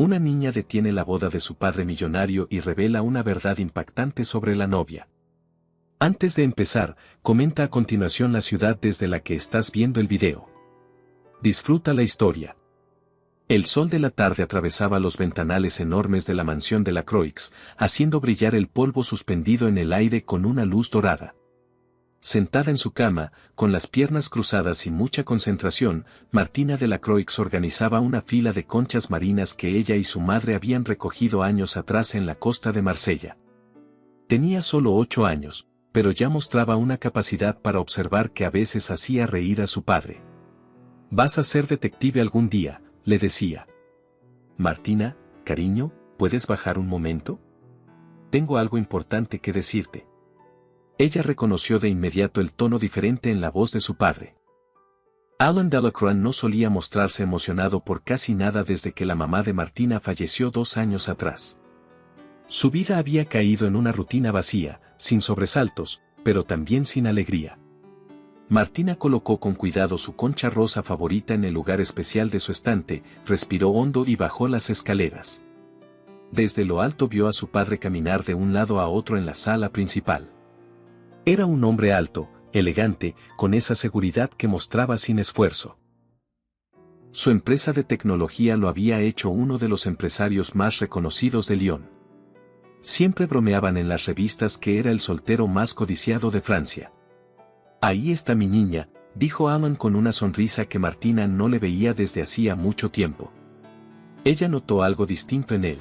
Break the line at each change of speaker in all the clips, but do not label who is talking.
Una niña detiene la boda de su padre millonario y revela una verdad impactante sobre la novia. Antes de empezar, comenta a continuación la ciudad desde la que estás viendo el video. Disfruta la historia. El sol de la tarde atravesaba los ventanales enormes de la mansión de la Croix, haciendo brillar el polvo suspendido en el aire con una luz dorada. Sentada en su cama, con las piernas cruzadas y mucha concentración, Martina de la Croix organizaba una fila de conchas marinas que ella y su madre habían recogido años atrás en la costa de Marsella. Tenía solo 8 años, pero ya mostraba una capacidad para observar que a veces hacía reír a su padre. «Vas a ser detective algún día», le decía. «Martina, cariño, ¿puedes bajar un momento? Tengo algo importante que decirte». Ella reconoció de inmediato el tono diferente en la voz de su padre. Alan Delacroix no solía mostrarse emocionado por casi nada desde que la mamá de Martina falleció 2 años atrás. Su vida había caído en una rutina vacía, sin sobresaltos, pero también sin alegría. Martina colocó con cuidado su concha rosa favorita en el lugar especial de su estante, respiró hondo y bajó las escaleras. Desde lo alto vio a su padre caminar de un lado a otro en la sala principal. Era un hombre alto, elegante, con esa seguridad que mostraba sin esfuerzo. Su empresa de tecnología lo había hecho uno de los empresarios más reconocidos de Lyon. Siempre bromeaban en las revistas que era el soltero más codiciado de Francia. «Ahí está mi niña», dijo Alan con una sonrisa que Martina no le veía desde hacía mucho tiempo. Ella notó algo distinto en él.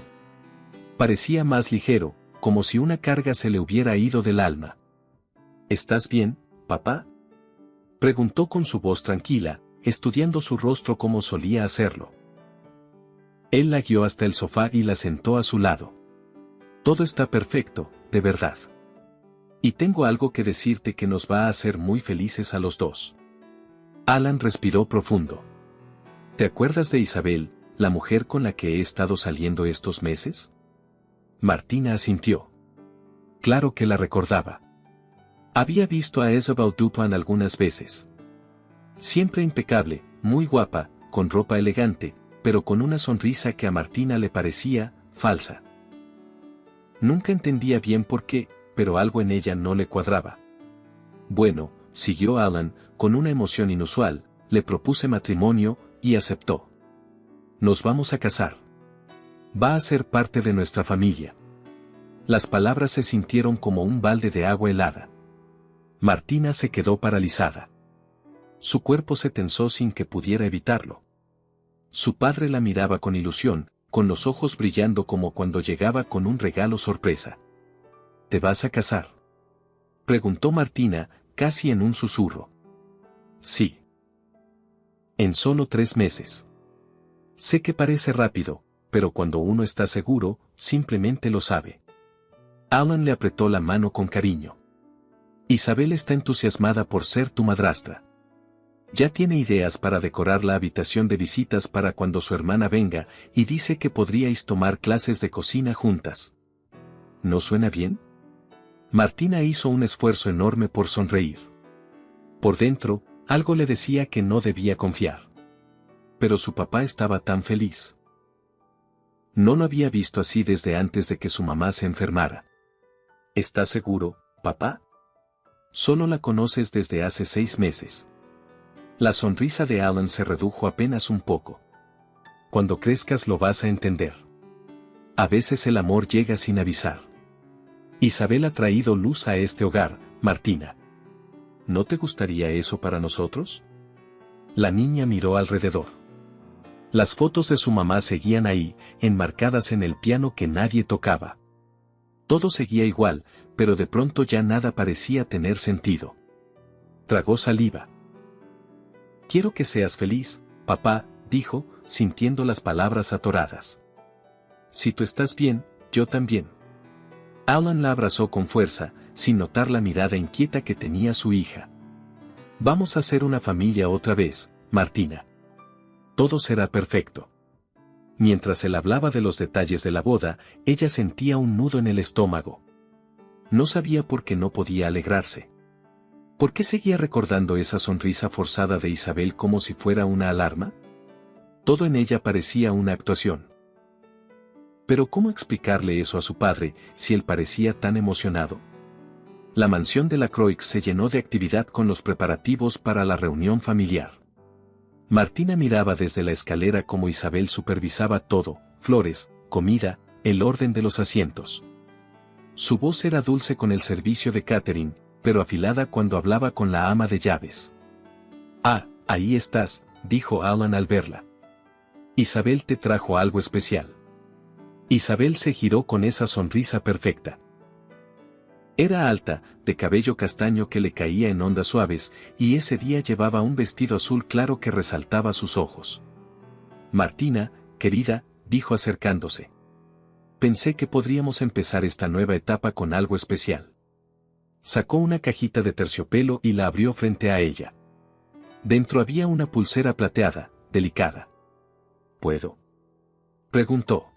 Parecía más ligero, como si una carga se le hubiera ido del alma. «¿Estás bien, papá?», preguntó con su voz tranquila, estudiando su rostro como solía hacerlo. Él la guió hasta el sofá y la sentó a su lado. «Todo está perfecto, de verdad. Y tengo algo que decirte que nos va a hacer muy felices a los dos». Alan respiró profundo. «¿Te acuerdas de Isabel, la mujer con la que he estado saliendo estos meses?». Martina asintió. Claro que la recordaba. Había visto a Isabel Dupin algunas veces. Siempre impecable, muy guapa, con ropa elegante, pero con una sonrisa que a Martina le parecía falsa. Nunca entendía bien por qué, pero algo en ella no le cuadraba. «Bueno», siguió Alan, con una emoción inusual, «le propuse matrimonio, y aceptó. Nos vamos a casar. Va a ser parte de nuestra familia». Las palabras se sintieron como un balde de agua helada. Martina se quedó paralizada. Su cuerpo se tensó sin que pudiera evitarlo. Su padre la miraba con ilusión, con los ojos brillando como cuando llegaba con un regalo sorpresa. «¿Te vas a casar?», preguntó Martina, casi en un susurro. «Sí. En solo 3 meses. Sé que parece rápido, pero cuando uno está seguro, simplemente lo sabe». Alan le apretó la mano con cariño. «Isabel está entusiasmada por ser tu madrastra. Ya tiene ideas para decorar la habitación de visitas para cuando su hermana venga, y dice que podríais tomar clases de cocina juntas. ¿No suena bien?». Martina hizo un esfuerzo enorme por sonreír. Por dentro, algo le decía que no debía confiar. Pero su papá estaba tan feliz. No lo había visto así desde antes de que su mamá se enfermara. «¿Estás seguro, papá? Solo la conoces desde hace 6 meses». La sonrisa de Alan se redujo apenas un poco. «Cuando crezcas lo vas a entender. A veces el amor llega sin avisar. Isabel ha traído luz a este hogar, Martina. ¿No te gustaría eso para nosotros?». La niña miró alrededor. Las fotos de su mamá seguían ahí, enmarcadas en el piano que nadie tocaba. Todo seguía igual, pero de pronto ya nada parecía tener sentido. Tragó saliva. «Quiero que seas feliz, papá», dijo, sintiendo las palabras atoradas. «Si tú estás bien, yo también». Alan la abrazó con fuerza, sin notar la mirada inquieta que tenía su hija. «Vamos a ser una familia otra vez, Martina. Todo será perfecto». Mientras él hablaba de los detalles de la boda, ella sentía un nudo en el estómago. No sabía por qué no podía alegrarse. ¿Por qué seguía recordando esa sonrisa forzada de Isabel como si fuera una alarma? Todo en ella parecía una actuación. Pero ¿cómo explicarle eso a su padre, si él parecía tan emocionado? La mansión de la Croix se llenó de actividad con los preparativos para la reunión familiar. Martina miraba desde la escalera cómo Isabel supervisaba todo, flores, comida, el orden de los asientos. Su voz era dulce con el servicio de catering, pero afilada cuando hablaba con la ama de llaves. «Ah, ahí estás», dijo Alan al verla. «Isabel te trajo algo especial». Isabel se giró con esa sonrisa perfecta. Era alta, de cabello castaño que le caía en ondas suaves, y ese día llevaba un vestido azul claro que resaltaba sus ojos. «Martina, querida», dijo acercándose. «Pensé que podríamos empezar esta nueva etapa con algo especial». Sacó una cajita de terciopelo y la abrió frente a ella. Dentro había una pulsera plateada, delicada. ¿Puedo?, preguntó.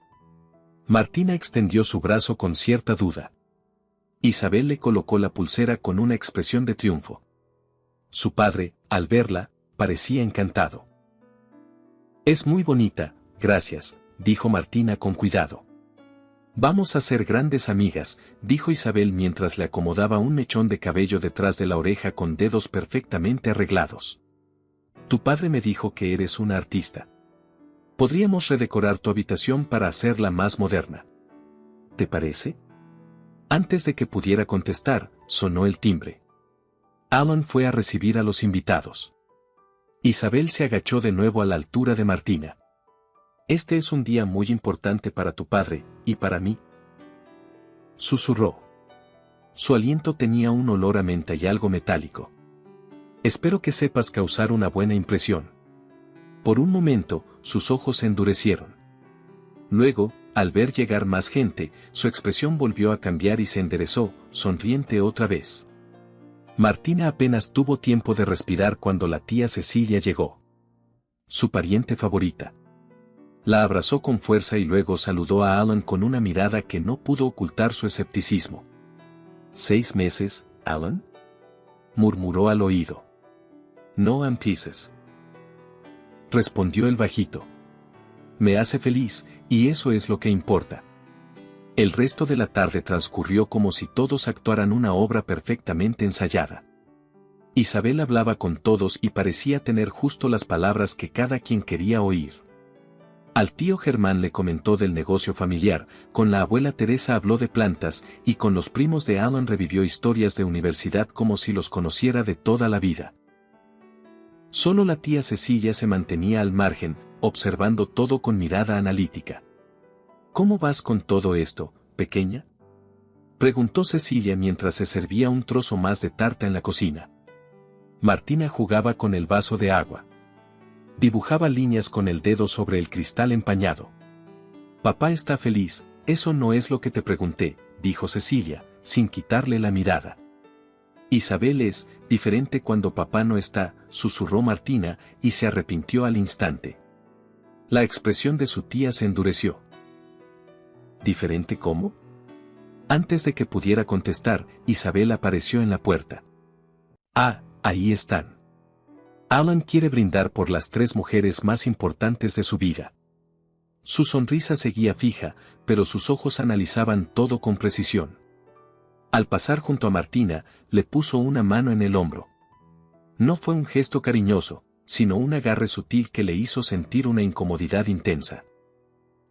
Martina extendió su brazo con cierta duda. Isabel le colocó la pulsera con una expresión de triunfo. Su padre, al verla, parecía encantado. «Es muy bonita, gracias», dijo Martina con cuidado. «Vamos a ser grandes amigas», dijo Isabel mientras le acomodaba un mechón de cabello detrás de la oreja con dedos perfectamente arreglados. «Tu padre me dijo que eres una artista. Podríamos redecorar tu habitación para hacerla más moderna. ¿Te parece?». Antes de que pudiera contestar, sonó el timbre. Alan fue a recibir a los invitados. Isabel se agachó de nuevo a la altura de Martina. «Este es un día muy importante para tu padre, y para mí», susurró. Su aliento tenía un olor a menta y algo metálico. «Espero que sepas causar una buena impresión». Por un momento, sus ojos se endurecieron. Luego, al ver llegar más gente, su expresión volvió a cambiar y se enderezó, sonriente otra vez. Martina apenas tuvo tiempo de respirar cuando la tía Cecilia llegó. Su pariente favorita. La abrazó con fuerza y luego saludó a Alan con una mirada que no pudo ocultar su escepticismo. «¿6 meses, Alan?», murmuró al oído. «No empieces», respondió el bajito. «Me hace feliz, y eso es lo que importa». El resto de la tarde transcurrió como si todos actuaran una obra perfectamente ensayada. Isabel hablaba con todos y parecía tener justo las palabras que cada quien quería oír. Al tío Germán le comentó del negocio familiar, con la abuela Teresa habló de plantas, y con los primos de Alan revivió historias de universidad como si los conociera de toda la vida. Solo la tía Cecilia se mantenía al margen, observando todo con mirada analítica. «¿Cómo vas con todo esto, pequeña?», preguntó Cecilia mientras se servía un trozo más de tarta en la cocina. Martina jugaba con el vaso de agua. Dibujaba líneas con el dedo sobre el cristal empañado. «Papá está feliz, eso no es lo que te pregunté», dijo Cecilia, sin quitarle la mirada. «Isabel es diferente cuando papá no está», susurró Martina, y se arrepintió al instante. La expresión de su tía se endureció. «¿Diferente cómo?». Antes de que pudiera contestar, Isabel apareció en la puerta. «Ah, ahí están. Alan quiere brindar por las 3 mujeres más importantes de su vida». Su sonrisa seguía fija, pero sus ojos analizaban todo con precisión. Al pasar junto a Martina, le puso una mano en el hombro. No fue un gesto cariñoso, sino un agarre sutil que le hizo sentir una incomodidad intensa.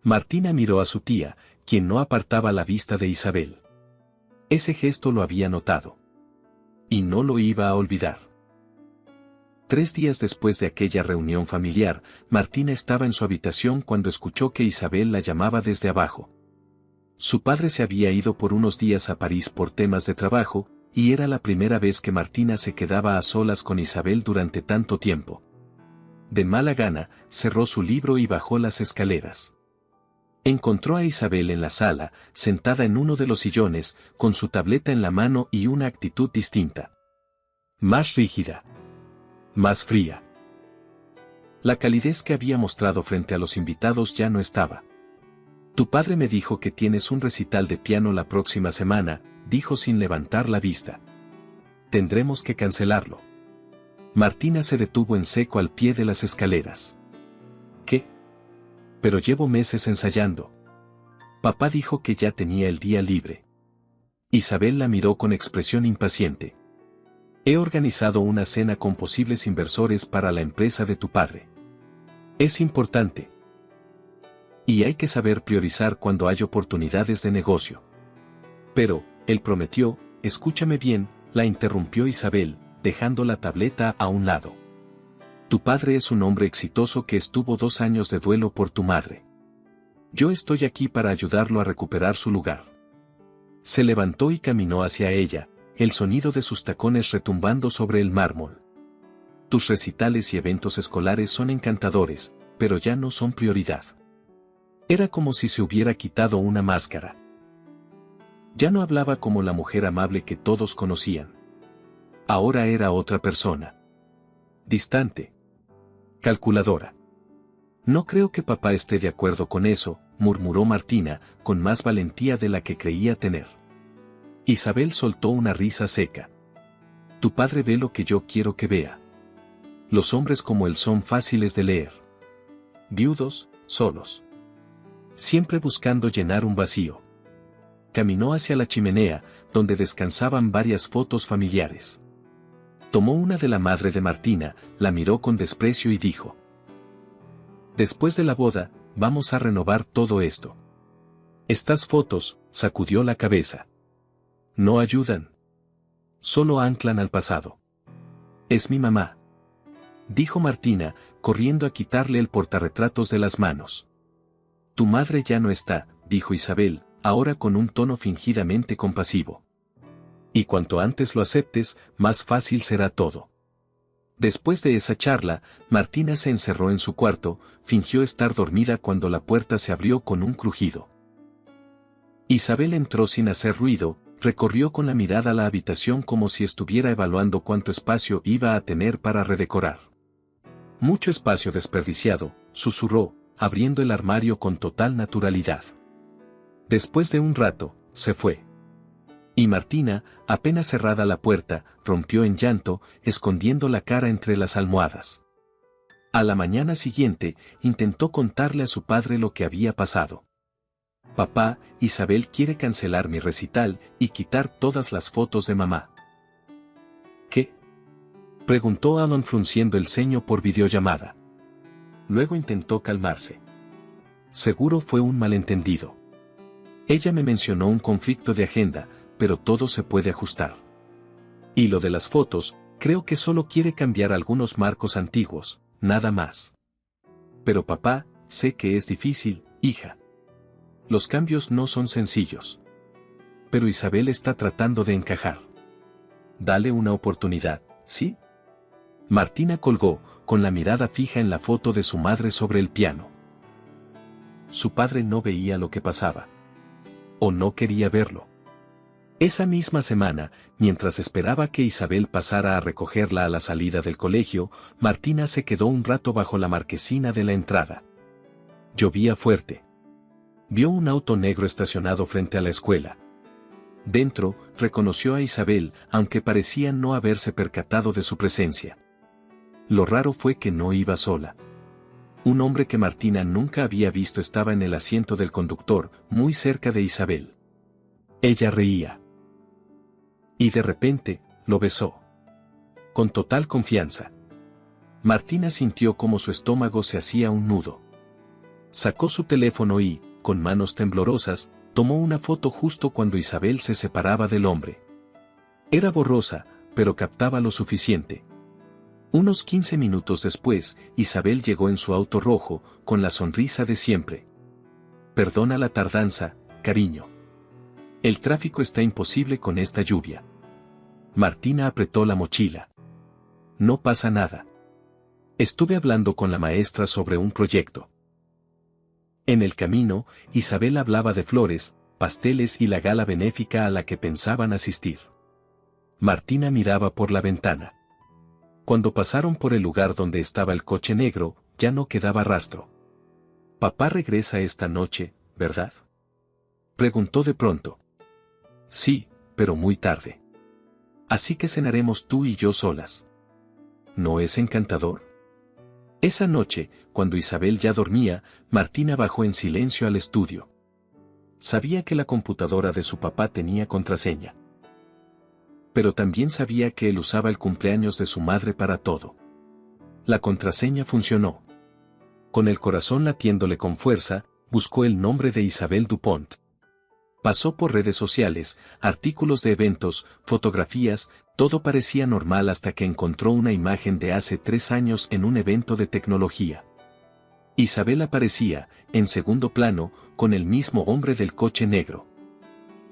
Martina miró a su tía, quien no apartaba la vista de Isabel. Ese gesto lo había notado. Y no lo iba a olvidar. 3 días después de aquella reunión familiar, Martina estaba en su habitación cuando escuchó que Isabel la llamaba desde abajo. Su padre se había ido por unos días a París por temas de trabajo, y era la primera vez que Martina se quedaba a solas con Isabel durante tanto tiempo. De mala gana, cerró su libro y bajó las escaleras. Encontró a Isabel en la sala, sentada en uno de los sillones, con su tableta en la mano y una actitud distinta. Más rígida. Más fría. La calidez que había mostrado frente a los invitados ya no estaba. «Tu padre me dijo que tienes un recital de piano la próxima semana», dijo sin levantar la vista. «Tendremos que cancelarlo». Martina se detuvo en seco al pie de las escaleras. «¿Qué? Pero llevo meses ensayando». Papá dijo que ya tenía el día libre. Isabel la miró con expresión impaciente. He organizado una cena con posibles inversores para la empresa de tu padre. Es importante. Y hay que saber priorizar cuando hay oportunidades de negocio. Pero, él prometió, escúchame bien, la interrumpió Isabel, dejando la tableta a un lado. Tu padre es un hombre exitoso que estuvo 2 años de duelo por tu madre. Yo estoy aquí para ayudarlo a recuperar su lugar. Se levantó y caminó hacia ella, el sonido de sus tacones retumbando sobre el mármol. Tus recitales y eventos escolares son encantadores, pero ya no son prioridad. Era como si se hubiera quitado una máscara. Ya no hablaba como la mujer amable que todos conocían. Ahora era otra persona. Distante. Calculadora. No creo que papá esté de acuerdo con eso, murmuró Martina, con más valentía de la que creía tener. Isabel soltó una risa seca. Tu padre ve lo que yo quiero que vea. Los hombres como él son fáciles de leer. Viudos, solos. Siempre buscando llenar un vacío. Caminó hacia la chimenea, donde descansaban varias fotos familiares. Tomó una de la madre de Martina, la miró con desprecio y dijo: después de la boda, vamos a renovar todo esto. Estas fotos, sacudió la cabeza. No ayudan. Solo anclan al pasado. Es mi mamá. Dijo Martina, corriendo a quitarle el portarretratos de las manos. Tu madre ya no está, dijo Isabel, ahora con un tono fingidamente compasivo. Y cuanto antes lo aceptes, más fácil será todo. Después de esa charla, Martina se encerró en su cuarto, fingió estar dormida cuando la puerta se abrió con un crujido. Isabel entró sin hacer ruido, recorrió con la mirada la habitación como si estuviera evaluando cuánto espacio iba a tener para redecorar. Mucho espacio desperdiciado, susurró, abriendo el armario con total naturalidad. Después de un rato, se fue. Y Martina, apenas cerrada la puerta, rompió en llanto, escondiendo la cara entre las almohadas. A la mañana siguiente, intentó contarle a su padre lo que había pasado. Papá, Isabel quiere cancelar mi recital y quitar todas las fotos de mamá. ¿Qué? Preguntó Alan frunciendo el ceño por videollamada. Luego intentó calmarse. Seguro fue un malentendido. Ella me mencionó un conflicto de agenda, pero todo se puede ajustar. Y lo de las fotos, creo que solo quiere cambiar algunos marcos antiguos, nada más. Pero papá, sé que es difícil, hija. Los cambios no son sencillos. Pero Isabel está tratando de encajar. Dale una oportunidad, ¿sí? Martina colgó, con la mirada fija en la foto de su madre sobre el piano. Su padre no veía lo que pasaba. O no quería verlo. Esa misma semana, mientras esperaba que Isabel pasara a recogerla a la salida del colegio, Martina se quedó un rato bajo la marquesina de la entrada. Llovía fuerte. Vio un auto negro estacionado frente a la escuela. Dentro, reconoció a Isabel, aunque parecía no haberse percatado de su presencia. Lo raro fue que no iba sola. Un hombre que Martina nunca había visto estaba en el asiento del conductor, muy cerca de Isabel. Ella reía. Y de repente, lo besó. Con total confianza. Martina sintió como su estómago se hacía un nudo. Sacó su teléfono y, con manos temblorosas, tomó una foto justo cuando Isabel se separaba del hombre. Era borrosa, pero captaba lo suficiente. Unos 15 minutos después, Isabel llegó en su auto rojo, con la sonrisa de siempre. Perdona la tardanza, cariño. El tráfico está imposible con esta lluvia. Martina apretó la mochila. No pasa nada. Estuve hablando con la maestra sobre un proyecto. En el camino, Isabel hablaba de flores, pasteles y la gala benéfica a la que pensaban asistir. Martina miraba por la ventana. Cuando pasaron por el lugar donde estaba el coche negro, ya no quedaba rastro. Papá regresa esta noche, ¿verdad? Preguntó de pronto. Sí, pero muy tarde. Así que cenaremos tú y yo solas. ¿No es encantador? Esa noche, cuando Isabel ya dormía, Martina bajó en silencio al estudio. Sabía que la computadora de su papá tenía contraseña. Pero también sabía que él usaba el cumpleaños de su madre para todo. La contraseña funcionó. Con el corazón latiéndole con fuerza, buscó el nombre de Isabel Dupont. Pasó por redes sociales, artículos de eventos, fotografías, todo parecía normal hasta que encontró una imagen de hace 3 años en un evento de tecnología. Isabel aparecía, en segundo plano, con el mismo hombre del coche negro.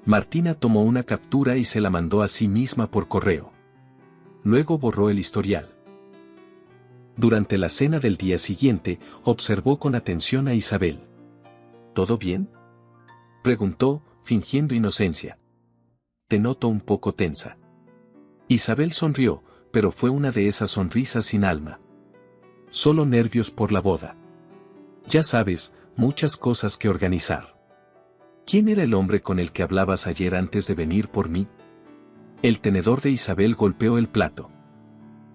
Martina tomó una captura y se la mandó a sí misma por correo. Luego borró el historial. Durante la cena del día siguiente, observó con atención a Isabel. ¿Todo bien?, preguntó, fingiendo inocencia. Te noto un poco tensa. Isabel sonrió, pero fue una de esas sonrisas sin alma. Solo nervios por la boda. Ya sabes, muchas cosas que organizar. ¿Quién era el hombre con el que hablabas ayer antes de venir por mí? El tenedor de Isabel golpeó el plato.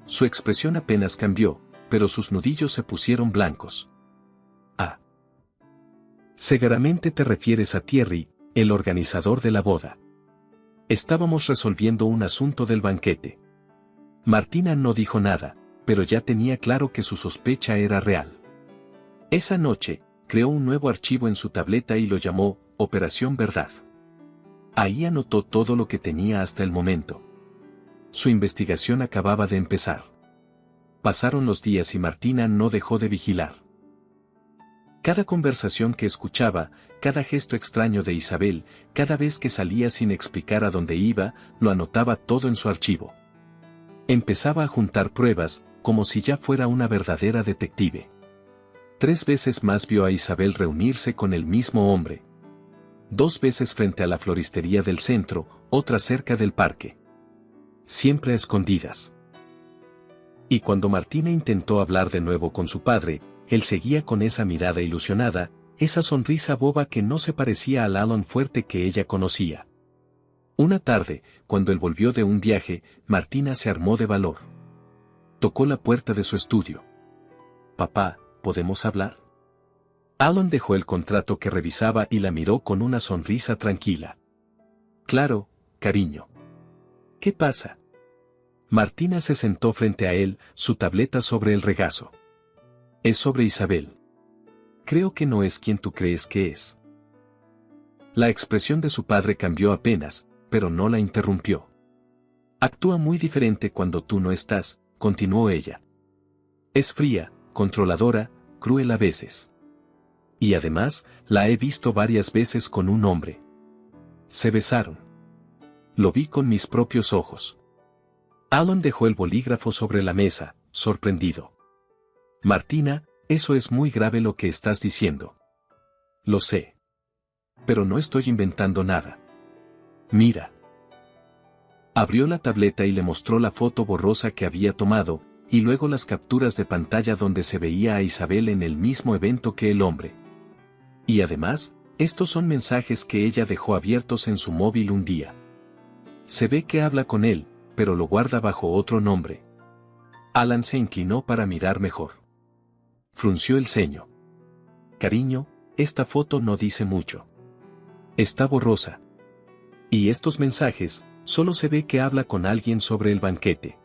Su expresión apenas cambió, pero sus nudillos se pusieron blancos. Ah. Seguramente te refieres a Thierry, el organizador de la boda. Estábamos resolviendo un asunto del banquete. Martina no dijo nada, pero ya tenía claro que su sospecha era real. Esa noche, creó un nuevo archivo en su tableta y lo llamó Operación Verdad. Ahí anotó todo lo que tenía hasta el momento. Su investigación acababa de empezar. Pasaron los días y Martina no dejó de vigilar. Cada conversación que escuchaba, cada gesto extraño de Isabel, cada vez que salía sin explicar a dónde iba, lo anotaba todo en su archivo. Empezaba a juntar pruebas, como si ya fuera una verdadera detective. 3 veces más vio a Isabel reunirse con el mismo hombre. 2 veces frente a la floristería del centro, otra cerca del parque. Siempre a escondidas. Y cuando Martina intentó hablar de nuevo con su padre, él seguía con esa mirada ilusionada, esa sonrisa boba que no se parecía al Alan fuerte que ella conocía. Una tarde, cuando él volvió de un viaje, Martina se armó de valor. Tocó la puerta de su estudio. «Papá, ¿podemos hablar?». Alan dejó el contrato que revisaba y la miró con una sonrisa tranquila. «Claro, cariño». «¿Qué pasa?». Martina se sentó frente a él, su tableta sobre el regazo. «Es sobre Isabel. Creo que no es quien tú crees que es». La expresión de su padre cambió apenas, pero no la interrumpió. «Actúa muy diferente cuando tú no estás», continuó ella. «Es fría, controladora, cruel a veces. Y además, la he visto varias veces con un hombre. Se besaron. Lo vi con mis propios ojos». Alan dejó el bolígrafo sobre la mesa, sorprendido. «Martina, eso es muy grave lo que estás diciendo». «Lo sé. Pero no estoy inventando nada. Mira». Abrió la tableta y le mostró la foto borrosa que había tomado, y luego las capturas de pantalla donde se veía a Isabel en el mismo evento que el hombre. Y además, estos son mensajes que ella dejó abiertos en su móvil un día. Se ve que habla con él, pero lo guarda bajo otro nombre. Alan se inclinó para mirar mejor. Frunció el ceño. «Cariño, esta foto no dice mucho. Está borrosa. Y estos mensajes, solo se ve que habla con alguien sobre el banquete.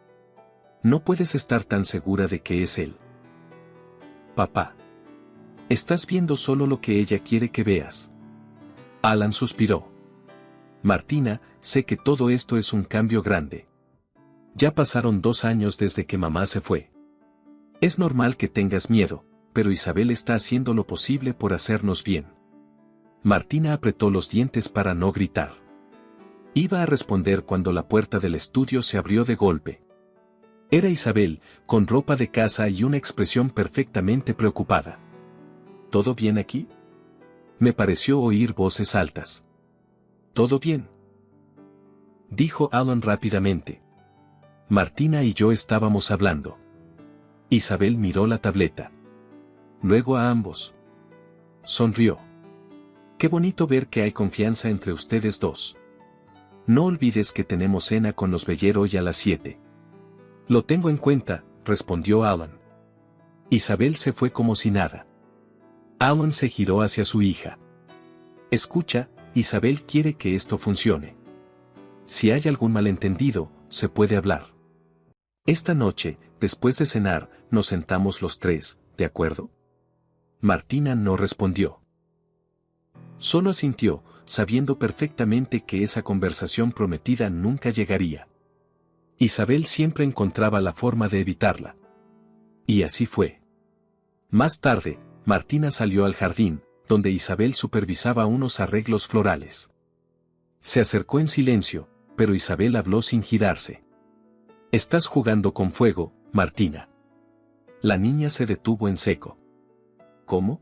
No puedes estar tan segura de que es él». «Papá. Estás viendo solo lo que ella quiere que veas». Alan suspiró. «Martina, sé que todo esto es un cambio grande. Ya pasaron 2 años desde que mamá se fue. Es normal que tengas miedo, pero Isabel está haciendo lo posible por hacernos bien». Martina apretó los dientes para no gritar. Iba a responder cuando la puerta del estudio se abrió de golpe. Era Isabel, con ropa de casa y una expresión perfectamente preocupada. «¿Todo bien aquí?». Me pareció oír voces altas. «¿Todo bien?», dijo Alan rápidamente. Martina y yo estábamos hablando. Isabel miró la tableta. Luego a ambos. Sonrió. «Qué bonito ver que hay confianza entre ustedes dos. No olvides que tenemos cena con los Beller hoy a las 7. «Lo tengo en cuenta», respondió Alan. Isabel se fue como si nada. Alan se giró hacia su hija. «Escucha, Isabel quiere que esto funcione. Si hay algún malentendido, se puede hablar. Esta noche, después de cenar, nos sentamos los tres, ¿de acuerdo? Martina no respondió. Solo asintió, sabiendo perfectamente que esa conversación prometida nunca llegaría. Isabel siempre encontraba la forma de evitarla. Y así fue. Más tarde, Martina salió al jardín, donde Isabel supervisaba unos arreglos florales. Se acercó en silencio, pero Isabel habló sin girarse. «Estás jugando con fuego, Martina». La niña se detuvo en seco. «¿Cómo?»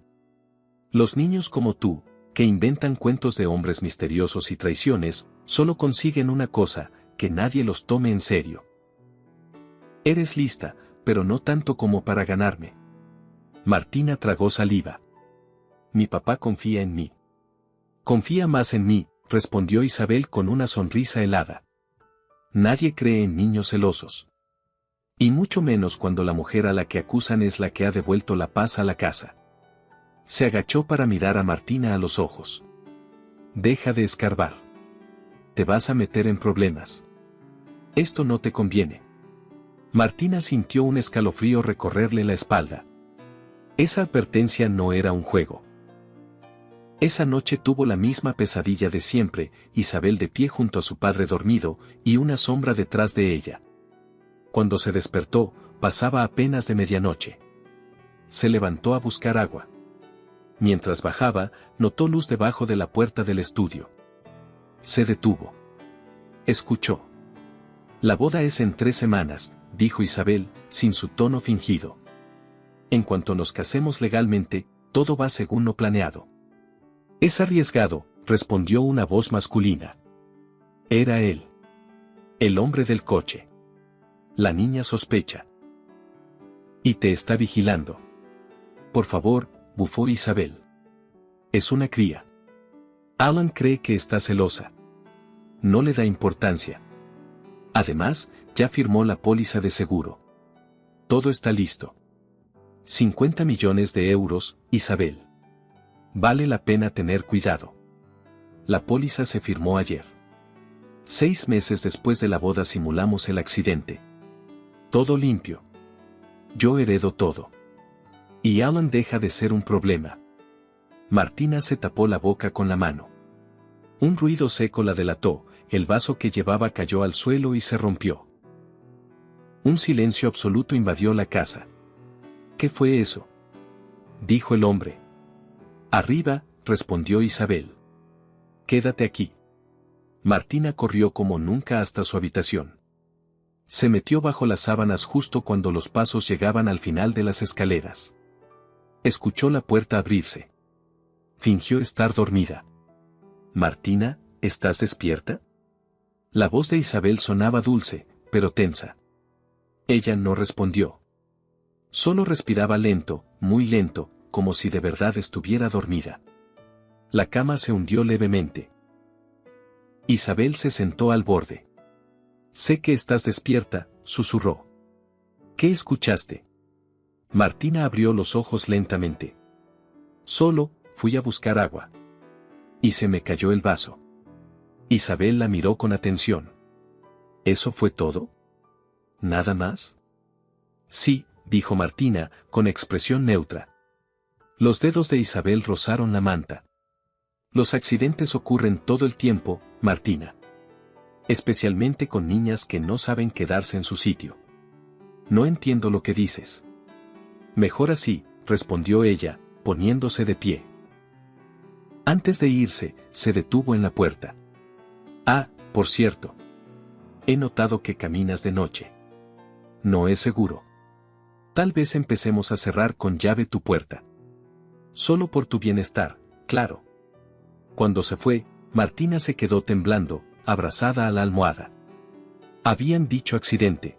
«Los niños como tú, que inventan cuentos de hombres misteriosos y traiciones, solo consiguen una cosa, que nadie los tome en serio. Eres lista, pero no tanto como para ganarme». Martina tragó saliva. «Mi papá confía en mí». «Confía más en mí», respondió Isabel con una sonrisa helada. «Nadie cree en niños celosos. Y mucho menos cuando la mujer a la que acusan es la que ha devuelto la paz a la casa». Se agachó para mirar a Martina a los ojos. «Deja de escarbar. Te vas a meter en problemas. Esto no te conviene». Martina sintió un escalofrío recorrerle la espalda. Esa advertencia no era un juego. Esa noche tuvo la misma pesadilla de siempre, Isabel de pie junto a su padre dormido, y una sombra detrás de ella. Cuando se despertó, pasaba apenas de medianoche. Se levantó a buscar agua. Mientras bajaba, notó luz debajo de la puerta del estudio. Se detuvo. Escuchó. «La boda es en 3 semanas», dijo Isabel, sin su tono fingido. «En cuanto nos casemos legalmente, todo va según lo planeado». «Es arriesgado», respondió una voz masculina. Era él. El hombre del coche. La niña sospecha. «Y te está vigilando». «Por favor», bufó Isabel. «Es una cría. Alan cree que está celosa. No le da importancia. Además, ya firmó la póliza de seguro. Todo está listo. 50 millones de euros, Isabel. Vale la pena tener cuidado. La póliza se firmó ayer. 6 meses después de la boda simulamos el accidente. Todo limpio. Yo heredo todo. Y Alan deja de ser un problema». Martina se tapó la boca con la mano. Un ruido seco la delató, el vaso que llevaba cayó al suelo y se rompió. Un silencio absoluto invadió la casa. «¿Qué fue eso?», dijo el hombre. «Arriba», respondió Isabel. «Quédate aquí». Martina corrió como nunca hasta su habitación. Se metió bajo las sábanas justo cuando los pasos llegaban al final de las escaleras. Escuchó la puerta abrirse. Fingió estar dormida. «Martina, ¿estás despierta?». La voz de Isabel sonaba dulce, pero tensa. Ella no respondió. Solo respiraba lento, muy lento, como si de verdad estuviera dormida. La cama se hundió levemente. Isabel se sentó al borde. «Sé que estás despierta», susurró. «¿Qué escuchaste?». Martina abrió los ojos lentamente. «Solo, fui a buscar agua. Y se me cayó el vaso». Isabel la miró con atención. «¿Eso fue todo? ¿Nada más?». «Sí», dijo Martina, con expresión neutra. Los dedos de Isabel rozaron la manta. «Los accidentes ocurren todo el tiempo, Martina. Especialmente con niñas que no saben quedarse en su sitio». «No entiendo lo que dices». «Mejor así», respondió ella, poniéndose de pie. Antes de irse, se detuvo en la puerta. «Ah, por cierto. He notado que caminas de noche. No es seguro. Tal vez empecemos a cerrar con llave tu puerta. Solo por tu bienestar, claro». Cuando se fue, Martina se quedó temblando, abrazada a la almohada. Habían dicho accidente.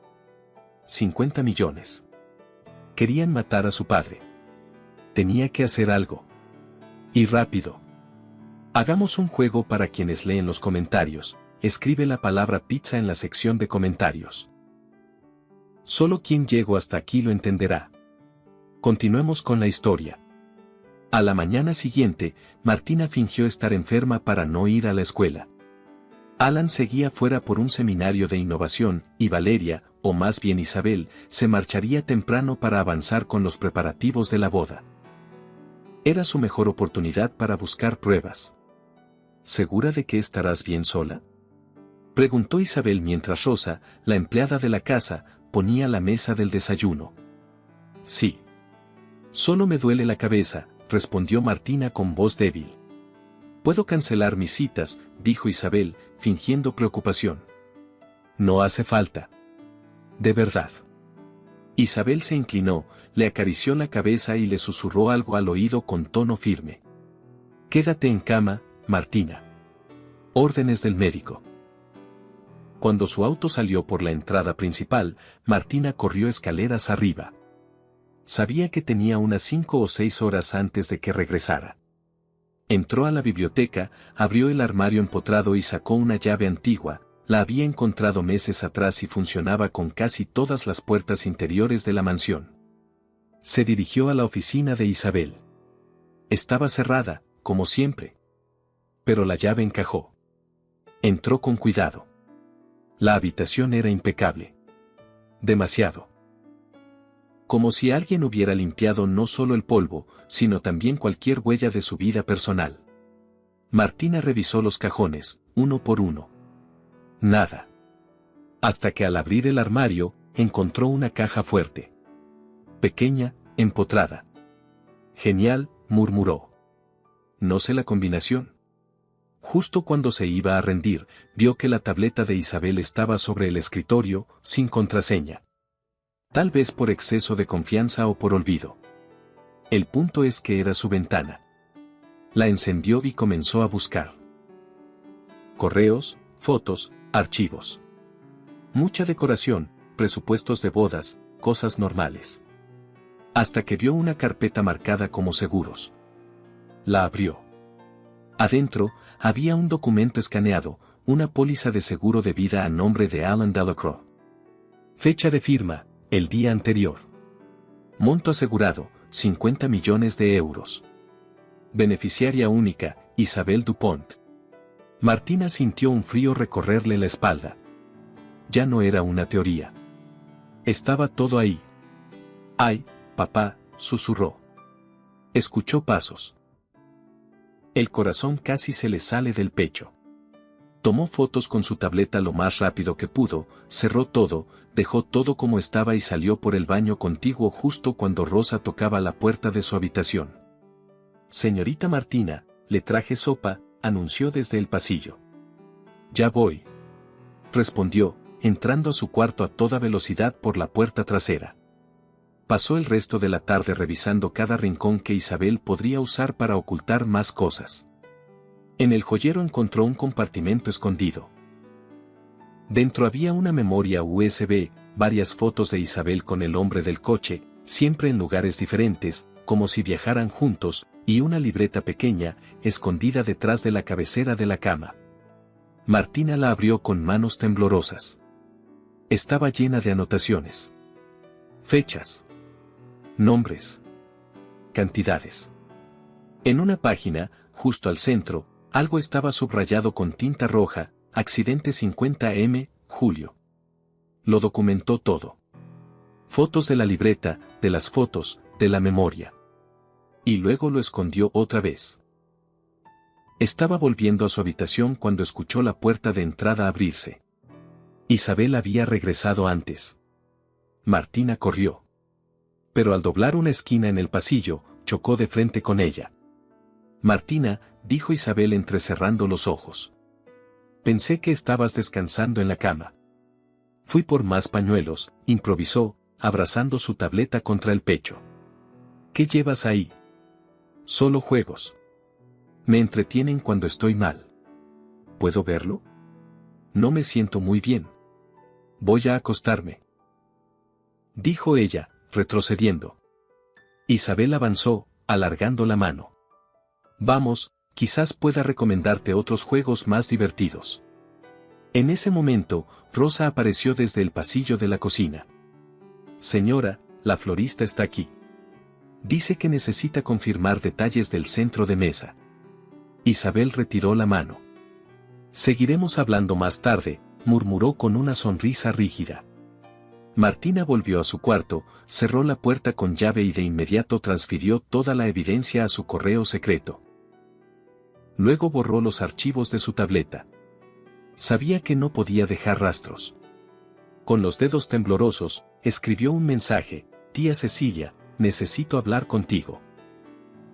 50 millones. Querían matar a su padre. Tenía que hacer algo. Y rápido. Hagamos un juego para quienes leen los comentarios. Escribe la palabra pizza en la sección de comentarios. Solo quien llegó hasta aquí lo entenderá. Continuemos con la historia. A la mañana siguiente, Martina fingió estar enferma para no ir a la escuela. Alan seguía fuera por un seminario de innovación, y Valeria, o más bien Isabel, se marcharía temprano para avanzar con los preparativos de la boda. Era su mejor oportunidad para buscar pruebas. ¿Segura de que estarás bien sola?, preguntó Isabel mientras Rosa, la empleada de la casa, ponía la mesa del desayuno. Sí. Solo me duele la cabeza, respondió Martina con voz débil. Puedo cancelar mis citas, dijo Isabel, fingiendo preocupación. No hace falta. De verdad. Isabel se inclinó, le acarició la cabeza y le susurró algo al oído con tono firme. Quédate en cama, Martina. Órdenes del médico. Cuando su auto salió por la entrada principal, Martina corrió escaleras arriba. Sabía que tenía unas 5 o 6 horas antes de que regresara. Entró a la biblioteca, abrió el armario empotrado y sacó una llave antigua. La había encontrado meses atrás y funcionaba con casi todas las puertas interiores de la mansión. Se dirigió a la oficina de Isabel. Estaba cerrada, como siempre. Pero la llave encajó. Entró con cuidado. La habitación era impecable. Demasiado. Como si alguien hubiera limpiado no solo el polvo, sino también cualquier huella de su vida personal. Martina revisó los cajones, uno por uno. Nada. Hasta que al abrir el armario, encontró una caja fuerte. Pequeña, empotrada. Genial, murmuró. No sé la combinación. Justo cuando se iba a rendir, vio que la tableta de Isabel estaba sobre el escritorio, sin contraseña. Tal vez por exceso de confianza o por olvido. El punto es que era su ventana. La encendió y comenzó a buscar. Correos, fotos, archivos. Mucha decoración, presupuestos de bodas, cosas normales. Hasta que vio una carpeta marcada como seguros. La abrió. Adentro, había un documento escaneado, una póliza de seguro de vida a nombre de Alan Delacroix. Fecha de firma, el día anterior. Monto asegurado, 50 millones de euros. Beneficiaria única, Isabel Dupont. Martina sintió un frío recorrerle la espalda. Ya no era una teoría. Estaba todo ahí. ¡Ay, papá!, susurró. Escuchó pasos. El corazón casi se le sale del pecho. Tomó fotos con su tableta lo más rápido que pudo, cerró todo, dejó todo como estaba y salió por el baño contiguo justo cuando Rosa tocaba la puerta de su habitación. Señorita Martina, le traje sopa, anunció desde el pasillo. Ya voy. Respondió, entrando a su cuarto a toda velocidad por la puerta trasera. Pasó el resto de la tarde revisando cada rincón que Isabel podría usar para ocultar más cosas. En el joyero encontró un compartimento escondido. Dentro había una memoria USB, varias fotos de Isabel con el hombre del coche, siempre en lugares diferentes, como si viajaran juntos, y una libreta pequeña, escondida detrás de la cabecera de la cama. Martina la abrió con manos temblorosas. Estaba llena de anotaciones. Fechas. Nombres. Cantidades. En una página, justo al centro, algo estaba subrayado con tinta roja, accidente 50M, julio. Lo documentó todo. Fotos de la libreta, de las fotos, de la memoria. Y luego lo escondió otra vez. Estaba volviendo a su habitación cuando escuchó la puerta de entrada abrirse. Isabel había regresado antes. Martina corrió. Pero al doblar una esquina en el pasillo, chocó de frente con ella. Martina, dijo Isabel entrecerrando los ojos. Pensé que estabas descansando en la cama. Fui por más pañuelos, improvisó, abrazando su tableta contra el pecho. ¿Qué llevas ahí? Solo juegos. Me entretienen cuando estoy mal. ¿Puedo verlo? No me siento muy bien. Voy a acostarme. Dijo ella, retrocediendo. Isabel avanzó, alargando la mano. Vamos, quizás pueda recomendarte otros juegos más divertidos. En ese momento, Rosa apareció desde el pasillo de la cocina. Señora, la florista está aquí. Dice que necesita confirmar detalles del centro de mesa. Isabel retiró la mano. Seguiremos hablando más tarde, murmuró con una sonrisa rígida. Martina volvió a su cuarto, cerró la puerta con llave y de inmediato transfirió toda la evidencia a su correo secreto. Luego borró los archivos de su tableta. Sabía que no podía dejar rastros. Con los dedos temblorosos, escribió un mensaje: Tía Cecilia, necesito hablar contigo.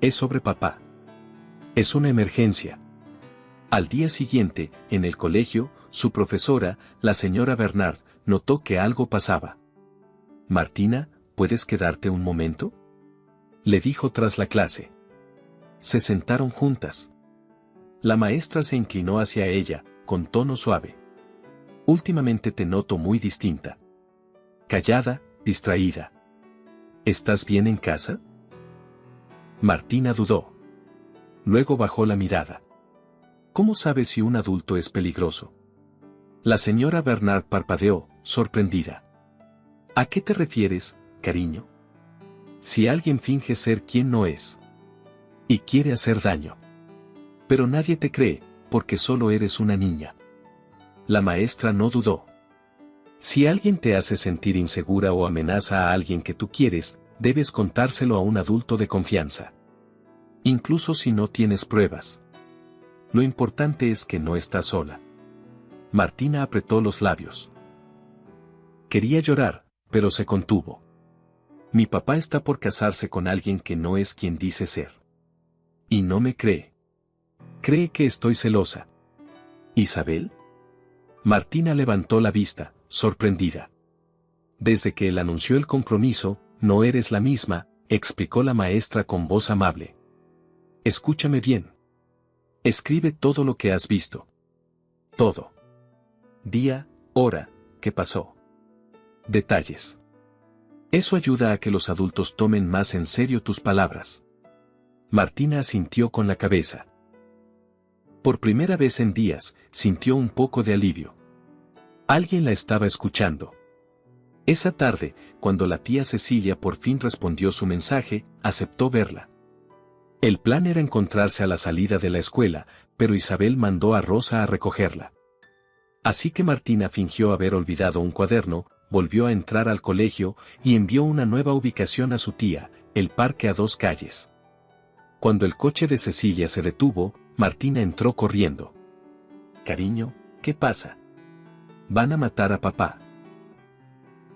Es sobre papá. Es una emergencia. Al día siguiente, en el colegio, su profesora, la señora Bernard, notó que algo pasaba. Martina, ¿puedes quedarte un momento?, le dijo tras la clase. Se sentaron juntas. La maestra se inclinó hacia ella, con tono suave. Últimamente te noto muy distinta. Callada, distraída. ¿Estás bien en casa? Martina dudó. Luego bajó la mirada. ¿Cómo sabes si un adulto es peligroso? La señora Bernard parpadeó, sorprendida. ¿A qué te refieres, cariño? Si alguien finge ser quien no es. Y quiere hacer daño. Pero nadie te cree, porque solo eres una niña. La maestra no dudó. Si alguien te hace sentir insegura o amenaza a alguien que tú quieres, debes contárselo a un adulto de confianza. Incluso si no tienes pruebas. Lo importante es que no estás sola. Martina apretó los labios. Quería llorar, pero se contuvo. Mi papá está por casarse con alguien que no es quien dice ser. Y no me cree. Cree que estoy celosa. ¿Isabel? Martina levantó la vista, sorprendida. Desde que él anunció el compromiso, no eres la misma, explicó la maestra con voz amable. Escúchame bien. Escribe todo lo que has visto. Todo. Día, hora, qué pasó. Detalles. Eso ayuda a que los adultos tomen más en serio tus palabras. Martina asintió con la cabeza. Por primera vez en días, sintió un poco de alivio. Alguien la estaba escuchando. Esa tarde, cuando la tía Cecilia por fin respondió su mensaje, aceptó verla. El plan era encontrarse a la salida de la escuela, pero Isabel mandó a Rosa a recogerla. Así que Martina fingió haber olvidado un cuaderno, volvió a entrar al colegio y envió una nueva ubicación a su tía, el parque a 2 calles. Cuando el coche de Cecilia se detuvo, Martina entró corriendo. Cariño, ¿qué pasa? Van a matar a papá.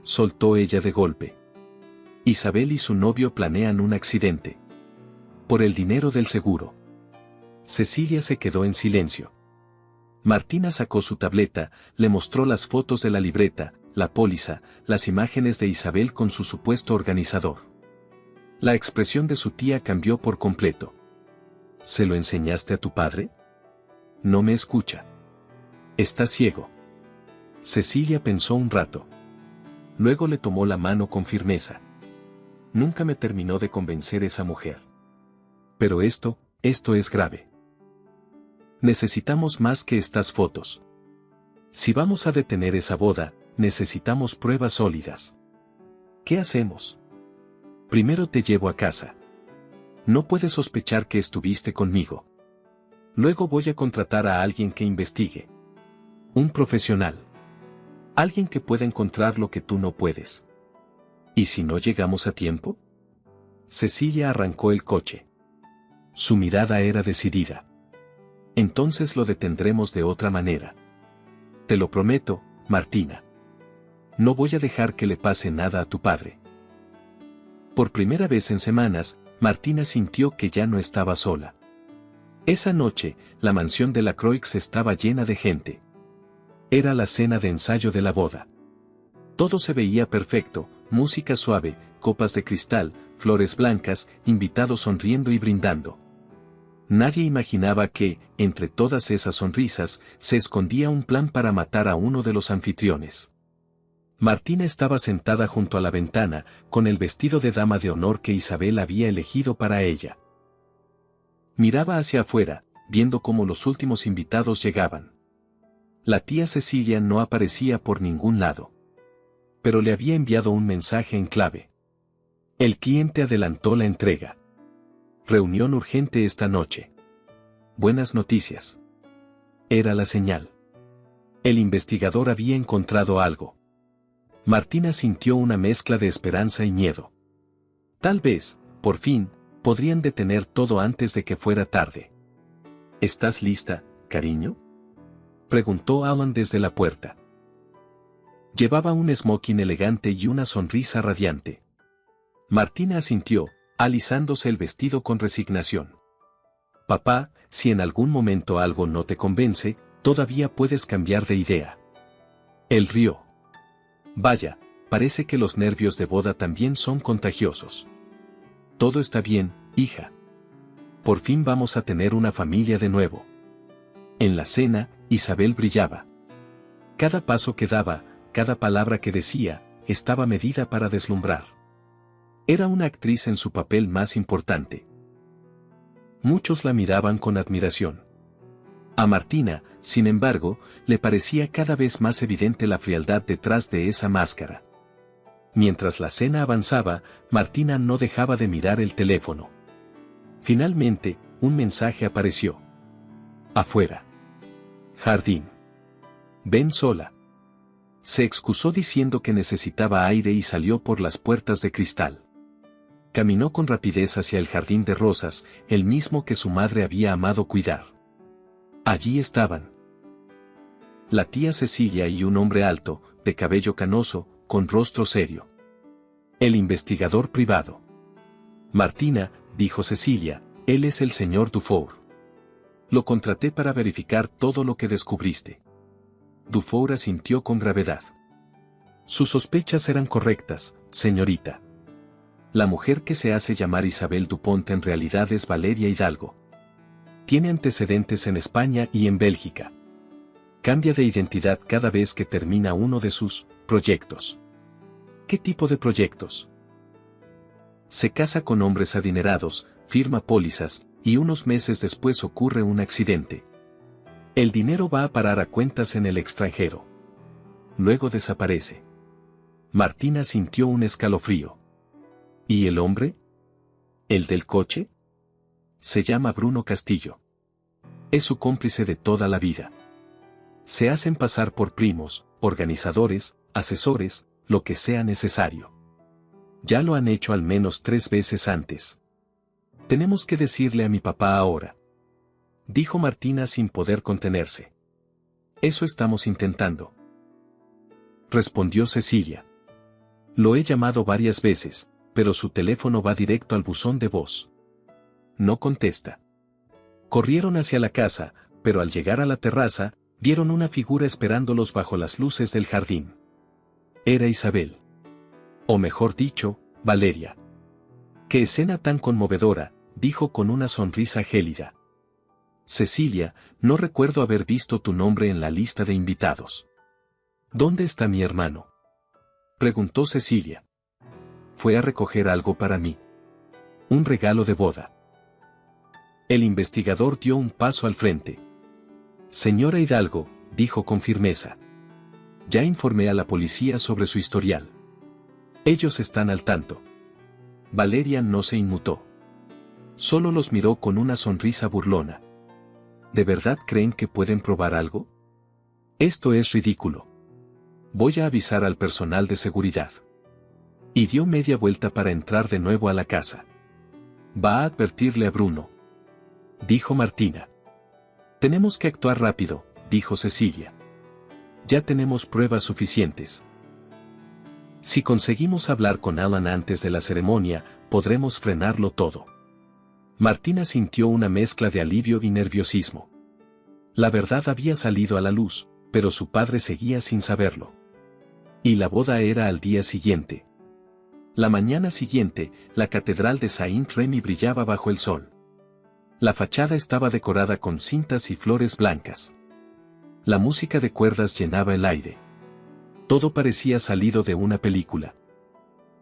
Soltó ella de golpe. Isabel y su novio planean un accidente. Por el dinero del seguro. Cecilia se quedó en silencio. Martina sacó su tableta, le mostró las fotos de la libreta, la póliza, las imágenes de Isabel con su supuesto organizador. La expresión de su tía cambió por completo. ¿Se lo enseñaste a tu padre? No me escucha. Está ciego. Cecilia pensó un rato. Luego le tomó la mano con firmeza. Nunca me terminó de convencer esa mujer. Pero esto es grave. Necesitamos más que estas fotos. Si vamos a detener esa boda, necesitamos pruebas sólidas. ¿Qué hacemos? Primero te llevo a casa. No puedes sospechar que estuviste conmigo. Luego voy a contratar a alguien que investigue. Un profesional. Alguien que pueda encontrar lo que tú no puedes. ¿Y si no llegamos a tiempo? Cecilia arrancó el coche. Su mirada era decidida. Entonces lo detendremos de otra manera. Te lo prometo, Martina. No voy a dejar que le pase nada a tu padre. Por primera vez en semanas, Martina sintió que ya no estaba sola. Esa noche, la mansión de la Croix estaba llena de gente. Era la cena de ensayo de la boda. Todo se veía perfecto, música suave, copas de cristal, flores blancas, invitados sonriendo y brindando. Nadie imaginaba que, entre todas esas sonrisas, se escondía un plan para matar a uno de los anfitriones. Martina estaba sentada junto a la ventana, con el vestido de dama de honor que Isabel había elegido para ella. Miraba hacia afuera, viendo cómo los últimos invitados llegaban. La tía Cecilia no aparecía por ningún lado. Pero le había enviado un mensaje en clave. El cliente adelantó la entrega. Reunión urgente esta noche. Buenas noticias. Era la señal. El investigador había encontrado algo. Martina sintió una mezcla de esperanza y miedo. Tal vez, por fin, podrían detener todo antes de que fuera tarde. ¿Estás lista, cariño?, preguntó Alan desde la puerta. Llevaba un smoking elegante y una sonrisa radiante. Martina asintió, alisándose el vestido con resignación. Papá, si en algún momento algo no te convence, todavía puedes cambiar de idea. Él rió. Vaya, parece que los nervios de boda también son contagiosos. Todo está bien, hija. Por fin vamos a tener una familia de nuevo. En la cena, Isabel brillaba. Cada paso que daba, cada palabra que decía, estaba medida para deslumbrar. Era una actriz en su papel más importante. Muchos la miraban con admiración. A Martina, sin embargo, le parecía cada vez más evidente la frialdad detrás de esa máscara. Mientras la cena avanzaba, Martina no dejaba de mirar el teléfono. Finalmente, un mensaje apareció. Afuera. Jardín. Ven sola. Se excusó diciendo que necesitaba aire y salió por las puertas de cristal. Caminó con rapidez hacia el jardín de rosas, el mismo que su madre había amado cuidar. Allí estaban la tía Cecilia y un hombre alto, de cabello canoso, con rostro serio. El investigador privado. Martina, dijo Cecilia, él es el señor Dufour. Lo contraté para verificar todo lo que descubriste. Dufour asintió con gravedad. Sus sospechas eran correctas, señorita. La mujer que se hace llamar Isabel Dupont en realidad es Valeria Hidalgo. Tiene antecedentes en España y en Bélgica. Cambia de identidad cada vez que termina uno de sus proyectos. ¿Qué tipo de proyectos? Se casa con hombres adinerados, firma pólizas, y unos meses después ocurre un accidente. El dinero va a parar a cuentas en el extranjero. Luego desaparece. Martina sintió un escalofrío. ¿Y el hombre? ¿El del coche? Se llama Bruno Castillo. Es su cómplice de toda la vida. Se hacen pasar por primos, organizadores, asesores, lo que sea necesario. Ya lo han hecho al menos 3 veces antes. Tenemos que decirle a mi papá ahora, dijo Martina sin poder contenerse. Eso estamos intentando, respondió Cecilia. Lo he llamado varias veces, pero su teléfono va directo al buzón de voz. No contesta. Corrieron hacia la casa, pero al llegar a la terraza, vieron una figura esperándolos bajo las luces del jardín. Era Isabel. O mejor dicho, Valeria. ¡Qué escena tan conmovedora!, dijo con una sonrisa gélida. Cecilia, no recuerdo haber visto tu nombre en la lista de invitados. ¿Dónde está mi hermano?, preguntó Cecilia. Fue a recoger algo para mí. Un regalo de boda. El investigador dio un paso al frente. Señora Hidalgo, dijo con firmeza. Ya informé a la policía sobre su historial. Ellos están al tanto. Valeria no se inmutó. Solo los miró con una sonrisa burlona. ¿De verdad creen que pueden probar algo? Esto es ridículo. Voy a avisar al personal de seguridad. Y dio media vuelta para entrar de nuevo a la casa. Va a advertirle a Bruno, dijo Martina. Tenemos que actuar rápido, dijo Cecilia. Ya tenemos pruebas suficientes. Si conseguimos hablar con Alan antes de la ceremonia, podremos frenarlo todo. Martina sintió una mezcla de alivio y nerviosismo. La verdad había salido a la luz, pero su padre seguía sin saberlo. Y la boda era al día siguiente. La mañana siguiente, la catedral de Saint-Remy brillaba bajo el sol. La fachada estaba decorada con cintas y flores blancas. La música de cuerdas llenaba el aire. Todo parecía salido de una película.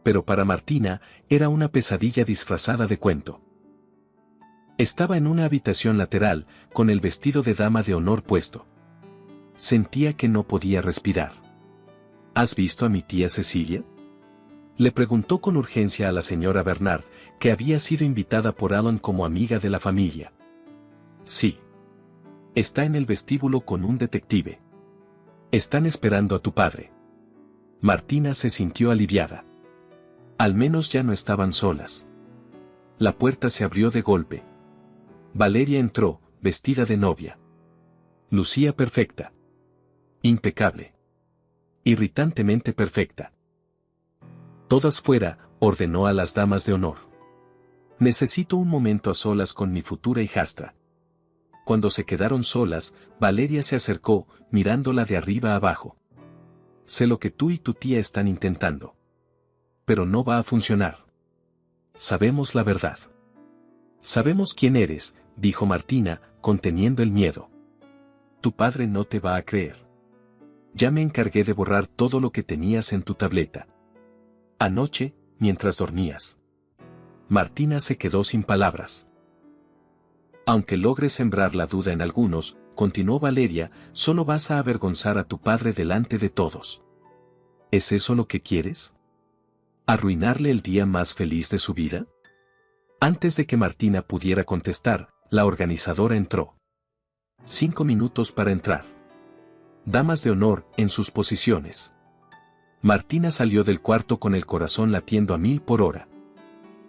Pero para Martina, era una pesadilla disfrazada de cuento. Estaba en una habitación lateral, con el vestido de dama de honor puesto. Sentía que no podía respirar. ¿Has visto a mi tía Cecilia?, Le preguntó con urgencia a la señora Bernard, que había sido invitada por Alan como amiga de la familia. Sí. Está en el vestíbulo con un detective. Están esperando a tu padre. Martina se sintió aliviada. Al menos ya no estaban solas. La puerta se abrió de golpe. Valeria entró, vestida de novia. Lucía perfecta. Impecable. Irritantemente perfecta. Todas fuera, ordenó a las damas de honor. Necesito un momento a solas con mi futura hijastra. Cuando se quedaron solas, Valeria se acercó, mirándola de arriba abajo. Sé lo que tú y tu tía están intentando. Pero no va a funcionar. Sabemos la verdad. Sabemos quién eres, dijo Martina, conteniendo el miedo. Tu padre no te va a creer. Ya me encargué de borrar todo lo que tenías en tu tableta. Anoche, mientras dormías. Martina se quedó sin palabras. Aunque logres sembrar la duda en algunos, continuó Valeria, solo vas a avergonzar a tu padre delante de todos. ¿Es eso lo que quieres? ¿Arruinarle el día más feliz de su vida? Antes de que Martina pudiera contestar, la organizadora entró. 5 minutos para entrar. Damas de honor, en sus posiciones. Martina salió del cuarto con el corazón latiendo a 1000 por hora.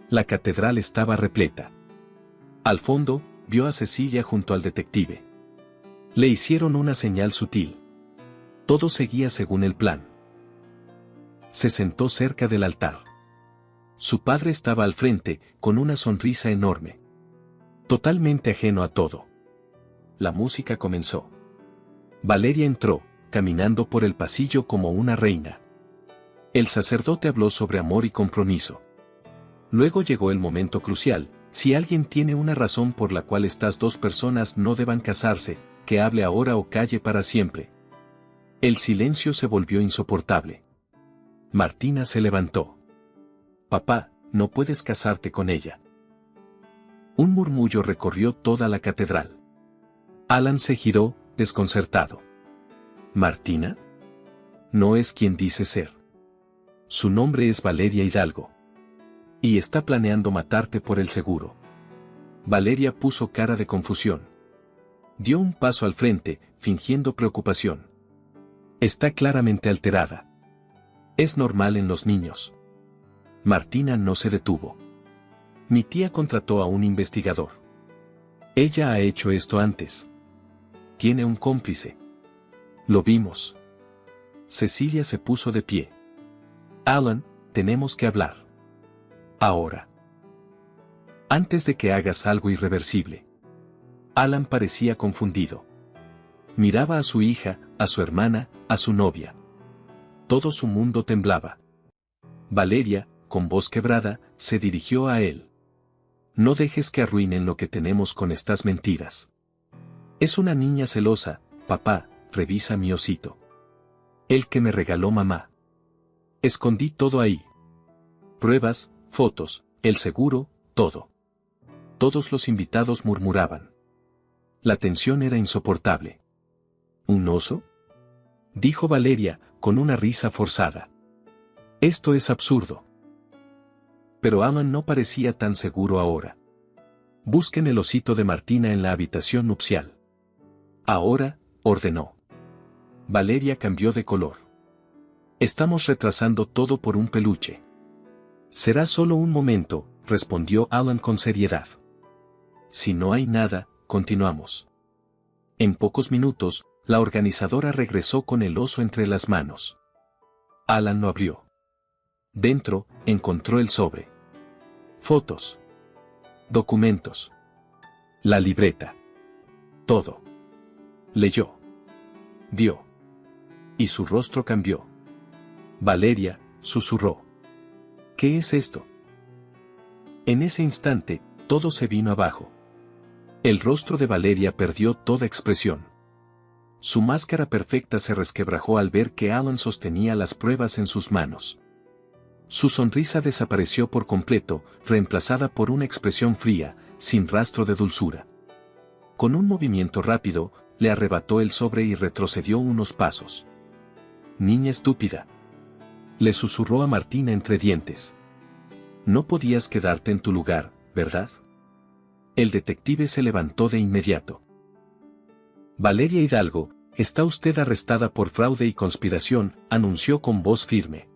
La catedral estaba repleta. Al fondo, vio a Cecilia junto al detective. Le hicieron una señal sutil. Todo seguía según el plan. Se sentó cerca del altar. Su padre estaba al frente, con una sonrisa enorme. Totalmente ajeno a todo. La música comenzó. Valeria entró, caminando por el pasillo como una reina. El sacerdote habló sobre amor y compromiso. Luego llegó el momento crucial: si alguien tiene una razón por la cual estas dos personas no deban casarse, que hable ahora o calle para siempre. El silencio se volvió insoportable. Martina se levantó. Papá, no puedes casarte con ella. Un murmullo recorrió toda la catedral. Alan se giró, desconcertado. ¿Martina? No es quien dice ser. Su nombre es Valeria Hidalgo. Y está planeando matarte por el seguro. Valeria puso cara de confusión. Dio un paso al frente, fingiendo preocupación. Está claramente alterada. Es normal en los niños. Martina no se detuvo. Mi tía contrató a un investigador. Ella ha hecho esto antes. Tiene un cómplice. Lo vimos. Cecilia se puso de pie. Alan, tenemos que hablar. Ahora. Antes de que hagas algo irreversible. Alan parecía confundido. Miraba a su hija, a su hermana, a su novia. Todo su mundo temblaba. Valeria, con voz quebrada, se dirigió a él. No dejes que arruinen lo que tenemos con estas mentiras. Es una niña celosa, papá, revisa mi osito. El que me regaló mamá. Escondí todo ahí. Pruebas, fotos, el seguro, todo. Todos los invitados murmuraban. La tensión era insoportable. ¿Un oso? Dijo Valeria, con una risa forzada. Esto es absurdo. Pero Alan no parecía tan seguro ahora. Busquen el osito de Martina en la habitación nupcial. Ahora, ordenó. Valeria cambió de color. Estamos retrasando todo por un peluche. Será solo un momento, respondió Alan con seriedad. Si no hay nada, continuamos. En pocos minutos, la organizadora regresó con el oso entre las manos. Alan lo abrió. Dentro, encontró el sobre. Fotos. Documentos. La libreta. Todo. Leyó. Vio. Y su rostro cambió. Valeria, susurró. ¿Qué es esto? En ese instante, todo se vino abajo. El rostro de Valeria perdió toda expresión. Su máscara perfecta se resquebrajó al ver que Alan sostenía las pruebas en sus manos. Su sonrisa desapareció por completo, reemplazada por una expresión fría, sin rastro de dulzura. Con un movimiento rápido, le arrebató el sobre y retrocedió unos pasos. Niña estúpida. Le susurró a Martina entre dientes. No podías quedarte en tu lugar, ¿verdad? El detective se levantó de inmediato. Valeria Hidalgo, está usted arrestada por fraude y conspiración, anunció con voz firme.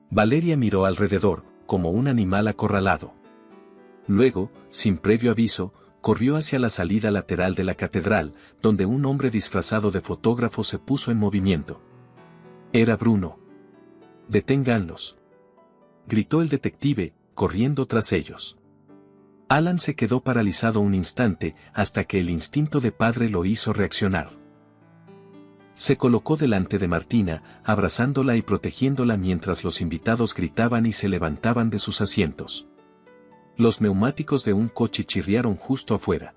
Valeria miró alrededor, como un animal acorralado. Luego, sin previo aviso, corrió hacia la salida lateral de la catedral, donde un hombre disfrazado de fotógrafo se puso en movimiento. Era Bruno. «Deténganlos», gritó el detective, corriendo tras ellos. Alan se quedó paralizado un instante hasta que el instinto de padre lo hizo reaccionar. Se colocó delante de Martina, abrazándola y protegiéndola mientras los invitados gritaban y se levantaban de sus asientos. Los neumáticos de un coche chirriaron justo afuera.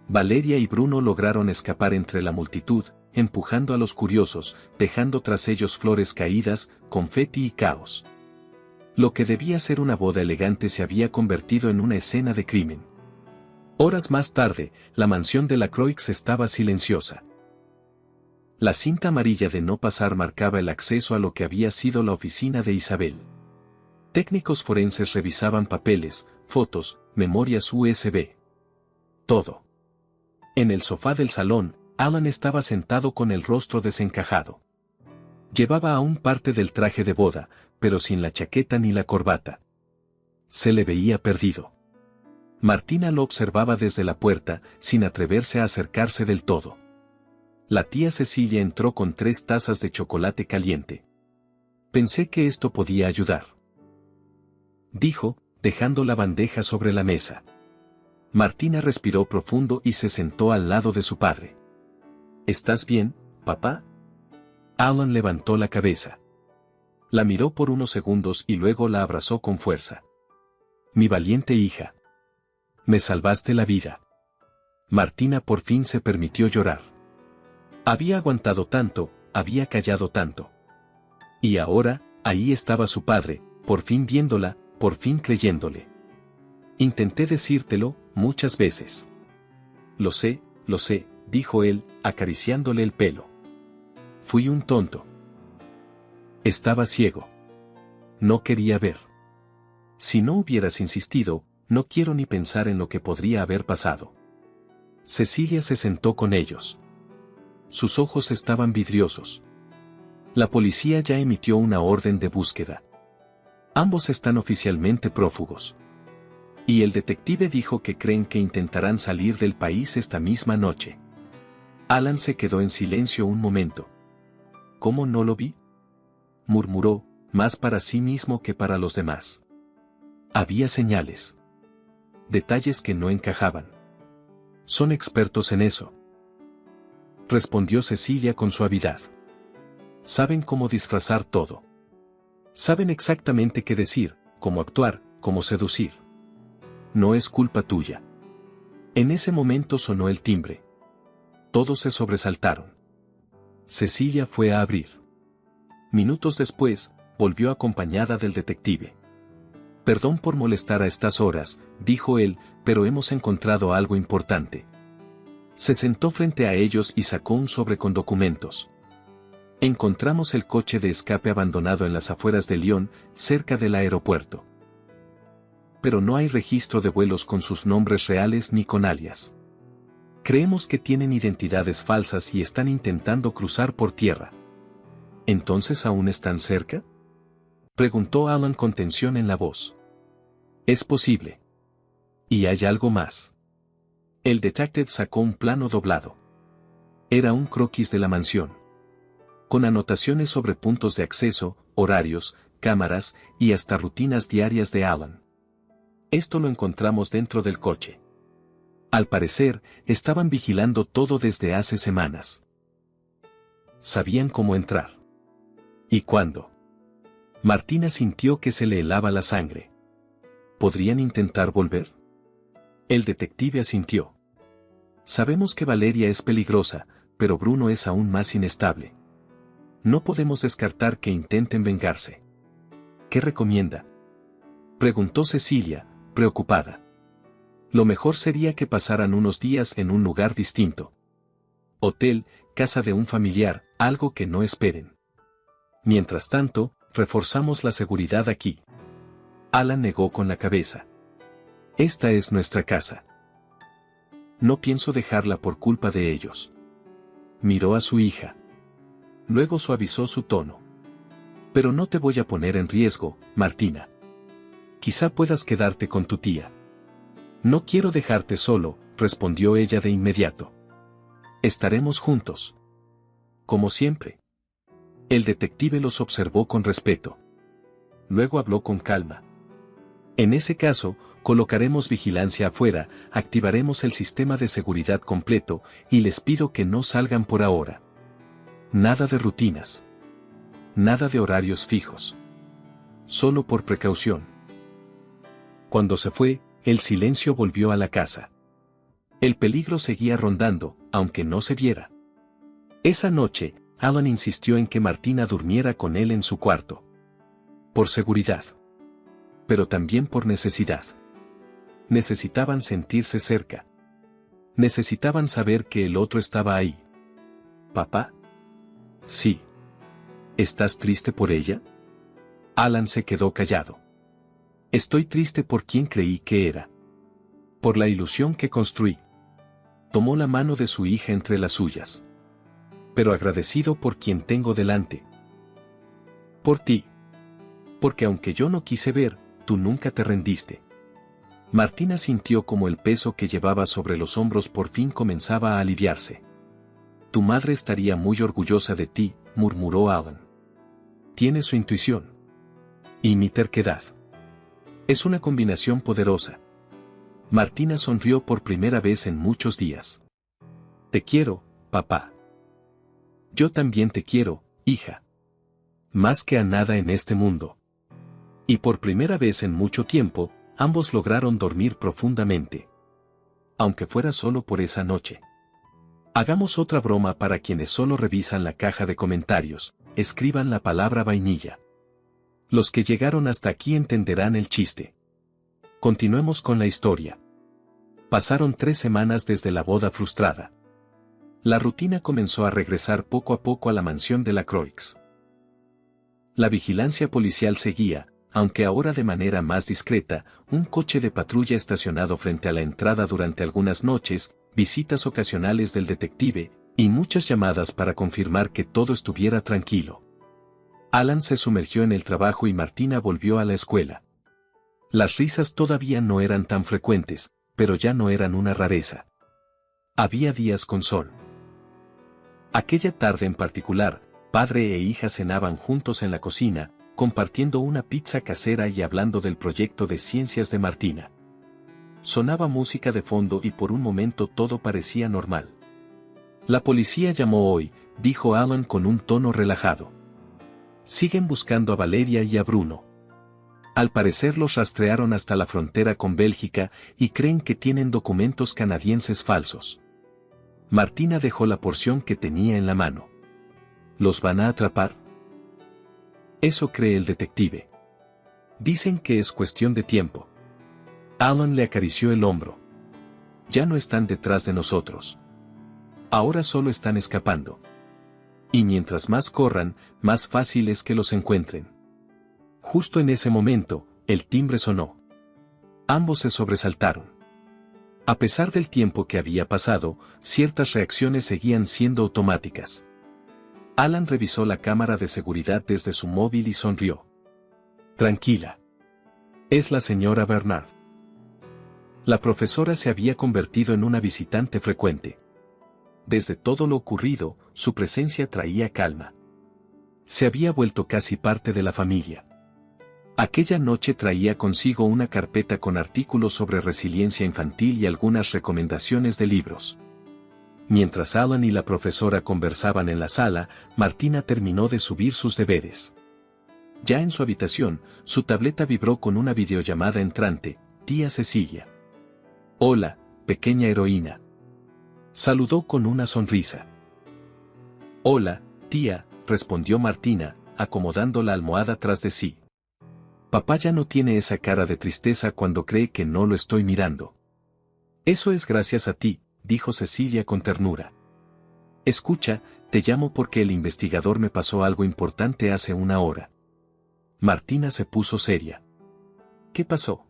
Valeria y Bruno lograron escapar entre la multitud, empujando a los curiosos, dejando tras ellos flores caídas, confeti y caos. Lo que debía ser una boda elegante se había convertido en una escena de crimen. Horas más tarde, la mansión de la Croix estaba silenciosa. La cinta amarilla de no pasar marcaba el acceso a lo que había sido la oficina de Isabel. Técnicos forenses revisaban papeles, fotos, memorias USB. Todo. En el sofá del salón, Alan estaba sentado con el rostro desencajado. Llevaba aún parte del traje de boda, pero sin la chaqueta ni la corbata. Se le veía perdido. Martina lo observaba desde la puerta, sin atreverse a acercarse del todo. La tía Cecilia entró con 3 tazas de chocolate caliente. Pensé que esto podía ayudar, dijo, dejando la bandeja sobre la mesa. Martina respiró profundo y se sentó al lado de su padre. ¿Estás bien, papá? Alan levantó la cabeza. La miró por unos segundos y luego la abrazó con fuerza. Mi valiente hija. Me salvaste la vida. Martina por fin se permitió llorar. Había aguantado tanto, había callado tanto. Y ahora, ahí estaba su padre, por fin viéndola, por fin creyéndole. Intenté decírtelo, muchas veces. Lo sé, dijo él, acariciándole el pelo. Fui un tonto. Estaba ciego. No quería ver. Si no hubieras insistido, no quiero ni pensar en lo que podría haber pasado. Cecilia se sentó con ellos. Sus ojos estaban vidriosos. La policía ya emitió una orden de búsqueda. Ambos están oficialmente prófugos. Y el detective dijo que creen que intentarán salir del país esta misma noche. Alan se quedó en silencio un momento. ¿Cómo no lo vi?, murmuró, más para sí mismo que para los demás. Había señales. Detalles que no encajaban. Son expertos en eso, respondió Cecilia con suavidad. Saben cómo disfrazar todo. Saben exactamente qué decir, cómo actuar, cómo seducir. No es culpa tuya. En ese momento sonó el timbre. Todos se sobresaltaron. Cecilia fue a abrir. Minutos después, volvió acompañada del detective. Perdón por molestar a estas horas, dijo él, pero hemos encontrado algo importante. Se sentó frente a ellos y sacó un sobre con documentos. Encontramos el coche de escape abandonado en las afueras de Lyon, cerca del aeropuerto. Pero no hay registro de vuelos con sus nombres reales ni con alias. Creemos que tienen identidades falsas y están intentando cruzar por tierra. ¿Entonces aún están cerca?, preguntó Alan con tensión en la voz. Es posible. ¿Y hay algo más? El detective sacó un plano doblado. Era un croquis de la mansión, con anotaciones sobre puntos de acceso, horarios, cámaras y hasta rutinas diarias de Alan. Esto lo encontramos dentro del coche. Al parecer, estaban vigilando todo desde hace semanas. Sabían cómo entrar. ¿Y cuándo? Martina sintió que se le helaba la sangre. ¿Podrían intentar volver? El detective asintió. Sabemos que Valeria es peligrosa, pero Bruno es aún más inestable. No podemos descartar que intenten vengarse. ¿Qué recomienda?, preguntó Cecilia, preocupada. Lo mejor sería que pasaran unos días en un lugar distinto. Hotel, casa de un familiar, algo que no esperen. Mientras tanto, reforzamos la seguridad aquí. Alan negó con la cabeza. Esta es nuestra casa. No pienso dejarla por culpa de ellos. Miró a su hija. Luego suavizó su tono. Pero no te voy a poner en riesgo, Martina. Quizá puedas quedarte con tu tía. No quiero dejarte solo, respondió ella de inmediato. Estaremos juntos. Como siempre. El detective los observó con respeto. Luego habló con calma. En ese caso, colocaremos vigilancia afuera, activaremos el sistema de seguridad completo, y les pido que no salgan por ahora. Nada de rutinas. Nada de horarios fijos. Solo por precaución. Cuando se fue, el silencio volvió a la casa. El peligro seguía rondando, aunque no se viera. Esa noche, Alan insistió en que Martina durmiera con él en su cuarto. Por seguridad. Pero también por necesidad. Necesitaban sentirse cerca. Necesitaban saber que el otro estaba ahí. ¿Papá? Sí. ¿Estás triste por ella? Alan se quedó callado. Estoy triste por quien creí que era. Por la ilusión que construí. Tomó la mano de su hija entre las suyas. Pero agradecido por quien tengo delante. Por ti. Porque aunque yo no quise ver, tú nunca te rendiste. Martina sintió como el peso que llevaba sobre los hombros por fin comenzaba a aliviarse. Tu madre estaría muy orgullosa de ti, murmuró Alan. Tiene su intuición. Y mi terquedad. Es una combinación poderosa. Martina sonrió por primera vez en muchos días. Te quiero, papá. Yo también te quiero, hija. Más que a nada en este mundo. Y por primera vez en mucho tiempo, ambos lograron dormir profundamente. Aunque fuera solo por esa noche. Hagamos otra broma para quienes solo revisan la caja de comentarios, escriban la palabra vainilla. Los que llegaron hasta aquí entenderán el chiste. Continuemos con la historia. Pasaron 3 semanas desde la boda frustrada. La rutina comenzó a regresar poco a poco a la mansión de la Croix. La vigilancia policial seguía, aunque ahora de manera más discreta, un coche de patrulla estacionado frente a la entrada durante algunas noches, visitas ocasionales del detective, y muchas llamadas para confirmar que todo estuviera tranquilo. Alan se sumergió en el trabajo y Martina volvió a la escuela. Las risas todavía no eran tan frecuentes, pero ya no eran una rareza. Había días con sol. Aquella tarde en particular, padre e hija cenaban juntos en la cocina, compartiendo una pizza casera y hablando del proyecto de ciencias de Martina. Sonaba música de fondo y por un momento todo parecía normal. La policía llamó hoy, dijo Alan con un tono relajado. Siguen buscando a Valeria y a Bruno. Al parecer los rastrearon hasta la frontera con Bélgica y creen que tienen documentos canadienses falsos. Martina dejó la porción que tenía en la mano. ¿Los van a atrapar? Eso cree el detective. Dicen que es cuestión de tiempo. Alan le acarició el hombro. Ya no están detrás de nosotros. Ahora solo están escapando. Y mientras más corran, más fácil es que los encuentren. Justo en ese momento, el timbre sonó. Ambos se sobresaltaron. A pesar del tiempo que había pasado, ciertas reacciones seguían siendo automáticas. Alan revisó la cámara de seguridad desde su móvil y sonrió. Tranquila. Es la señora Bernard. La profesora se había convertido en una visitante frecuente. Desde todo lo ocurrido, su presencia traía calma. Se había vuelto casi parte de la familia. Aquella noche traía consigo una carpeta con artículos sobre resiliencia infantil y algunas recomendaciones de libros. Mientras Alan y la profesora conversaban en la sala, Martina terminó de subir sus deberes. Ya en su habitación, su tableta vibró con una videollamada entrante, tía Cecilia. Hola, pequeña heroína. Saludó con una sonrisa. Hola, tía, respondió Martina, acomodando la almohada tras de sí. Papá ya no tiene esa cara de tristeza cuando cree que no lo estoy mirando. Eso es gracias a ti, dijo Cecilia con ternura. Escucha, te llamo porque el investigador me pasó algo importante hace una hora. Martina se puso seria. ¿Qué pasó?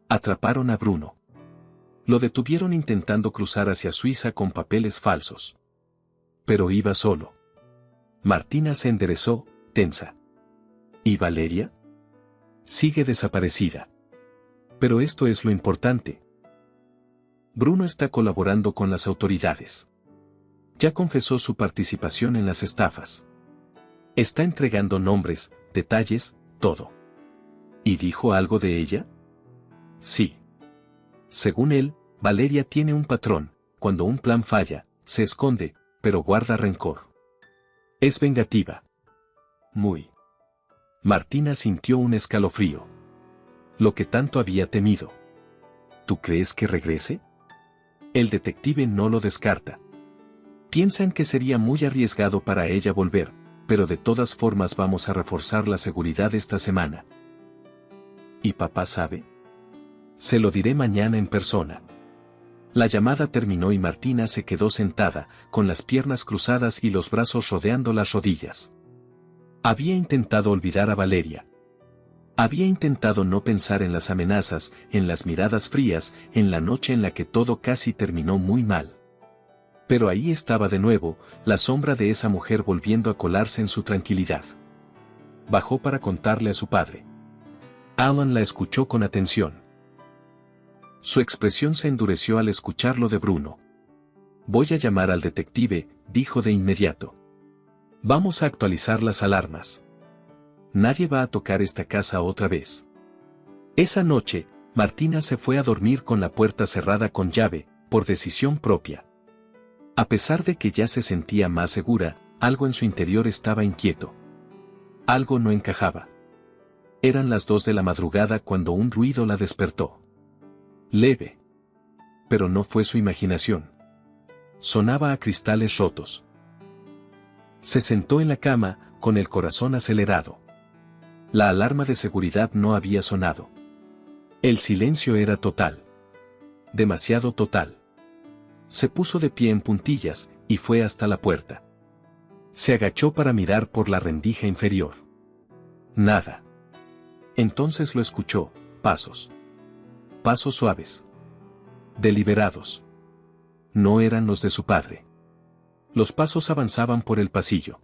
Atraparon a Bruno. Lo detuvieron intentando cruzar hacia Suiza con papeles falsos. Pero iba solo. Martina se enderezó, tensa. ¿Y Valeria? Sigue desaparecida. Pero esto es lo importante. Bruno está colaborando con las autoridades. Ya confesó su participación en las estafas. Está entregando nombres, detalles, todo. ¿Y dijo algo de ella? Sí. Según él, Valeria tiene un patrón: cuando un plan falla, se esconde, pero guarda rencor. Es vengativa. Muy. Martina sintió un escalofrío. Lo que tanto había temido. ¿Tú crees que regrese? El detective no lo descarta. Piensan que sería muy arriesgado para ella volver, pero de todas formas vamos a reforzar la seguridad esta semana. ¿Y papá sabe? Se lo diré mañana en persona. La llamada terminó y Martina se quedó sentada, con las piernas cruzadas y los brazos rodeando las rodillas. Había intentado olvidar a Valeria. Había intentado no pensar en las amenazas, en las miradas frías, en la noche en la que todo casi terminó muy mal. Pero ahí estaba de nuevo, la sombra de esa mujer volviendo a colarse en su tranquilidad. Bajó para contarle a su padre. Alan la escuchó con atención. Su expresión se endureció al escuchar lo de Bruno. Voy a llamar al detective, dijo de inmediato. Vamos a actualizar las alarmas. Nadie va a tocar esta casa otra vez. Esa noche, Martina se fue a dormir con la puerta cerrada con llave, por decisión propia. A pesar de que ya se sentía más segura, algo en su interior estaba inquieto. Algo no encajaba. Eran las 2 de la madrugada cuando un ruido la despertó. Leve. Pero no fue su imaginación. Sonaba a cristales rotos. Se sentó en la cama, con el corazón acelerado. La alarma de seguridad no había sonado. El silencio era total. Demasiado total. Se puso de pie en puntillas, y fue hasta la puerta. Se agachó para mirar por la rendija inferior. Nada. Entonces lo escuchó, pasos. Pasos suaves. Deliberados. No eran los de su padre. Los pasos avanzaban por el pasillo.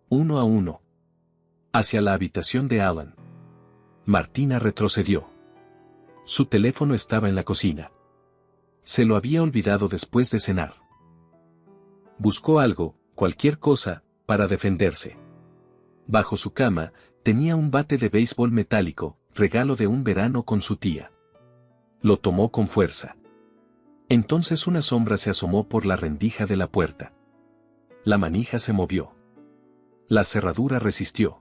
Uno a uno. Hacia la habitación de Alan. Martina retrocedió. Su teléfono estaba en la cocina. Se lo había olvidado después de cenar. Buscó algo, cualquier cosa, para defenderse. Bajo su cama, tenía un bate de béisbol metálico, regalo de un verano con su tía. Lo tomó con fuerza. Entonces una sombra se asomó por la rendija de la puerta. La manija se movió. La cerradura resistió.